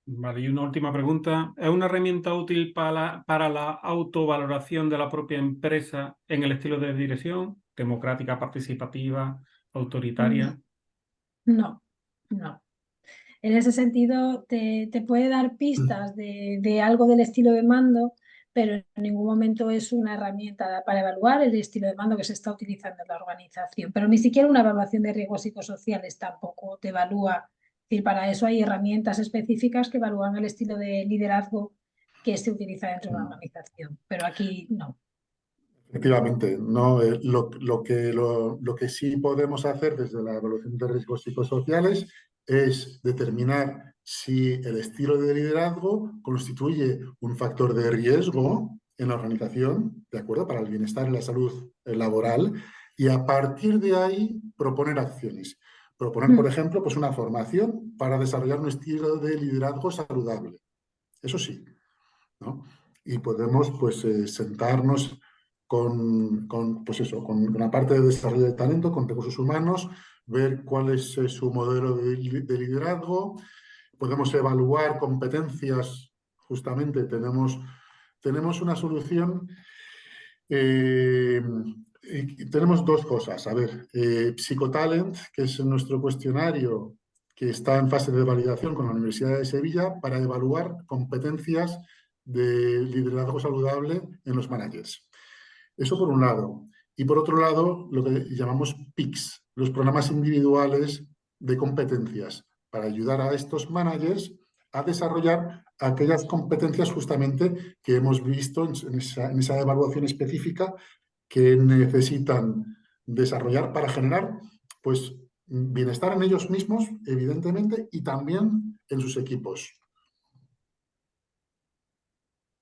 Vale, y una última pregunta. ¿Es una herramienta útil para la autovaloración de la propia empresa en el estilo de dirección? ¿Democrática, participativa, autoritaria? No, no. En ese sentido, te puede dar pistas de algo del estilo de mando, pero en ningún momento es una herramienta para evaluar el estilo de mando que se está utilizando en la organización. Pero ni siquiera una evaluación de riesgos psicosociales tampoco te evalúa. Es decir, para eso hay herramientas específicas que evalúan el estilo de liderazgo que se utiliza dentro de una organización, pero aquí no. Efectivamente, no, lo que sí podemos hacer desde la evaluación de riesgos psicosociales es determinar si el estilo de liderazgo constituye un factor de riesgo en la organización, ¿de acuerdo? Para el bienestar y la salud laboral, y a partir de ahí proponer acciones. Proponer, por ejemplo, pues una formación para desarrollar un estilo de liderazgo saludable. Eso sí, ¿no? Y podemos pues sentarnos pues eso, con una parte de desarrollo de talento, con recursos humanos, ver cuál es su modelo de liderazgo. Podemos evaluar competencias, justamente tenemos una solución. Tenemos dos cosas. A ver, Psicotalent, que es nuestro cuestionario que está en fase de validación con la Universidad de Sevilla para evaluar competencias de liderazgo saludable en los managers. Eso por un lado. Y por otro lado, lo que llamamos PICS, los programas individuales de competencias, para ayudar a estos managers a desarrollar aquellas competencias justamente que hemos visto en esa evaluación específica que necesitan desarrollar para generar pues, bienestar en ellos mismos, evidentemente, y también en sus equipos.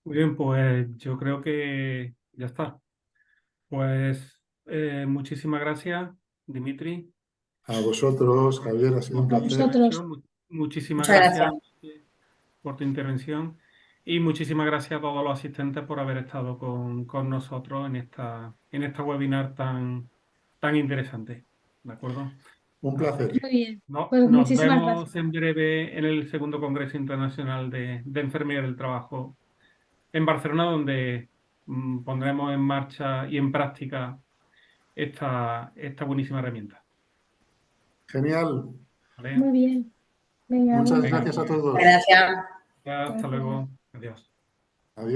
Muy bien, pues yo creo que ya está. Pues muchísimas gracias, Dimitri. A vosotros, Javier, ha sido un A placer. vosotros. Muchísimas Muchas gracias gracias. por tu intervención y muchísimas gracias a todos los asistentes por haber estado con nosotros en esta webinar tan interesante. ¿De acuerdo? Un placer. Muy bien. No, Pues nos muchísimas vemos gracias. en breve en el segundo Congreso Internacional de Enfermería del Trabajo en Barcelona, donde pondremos en marcha y en práctica esta buenísima herramienta. Genial. ¿Vale? Muy bien. Venga, Muchas buenas gracias a tardes. todos. Gracias. Hasta Gracias. luego. Adiós. Adiós.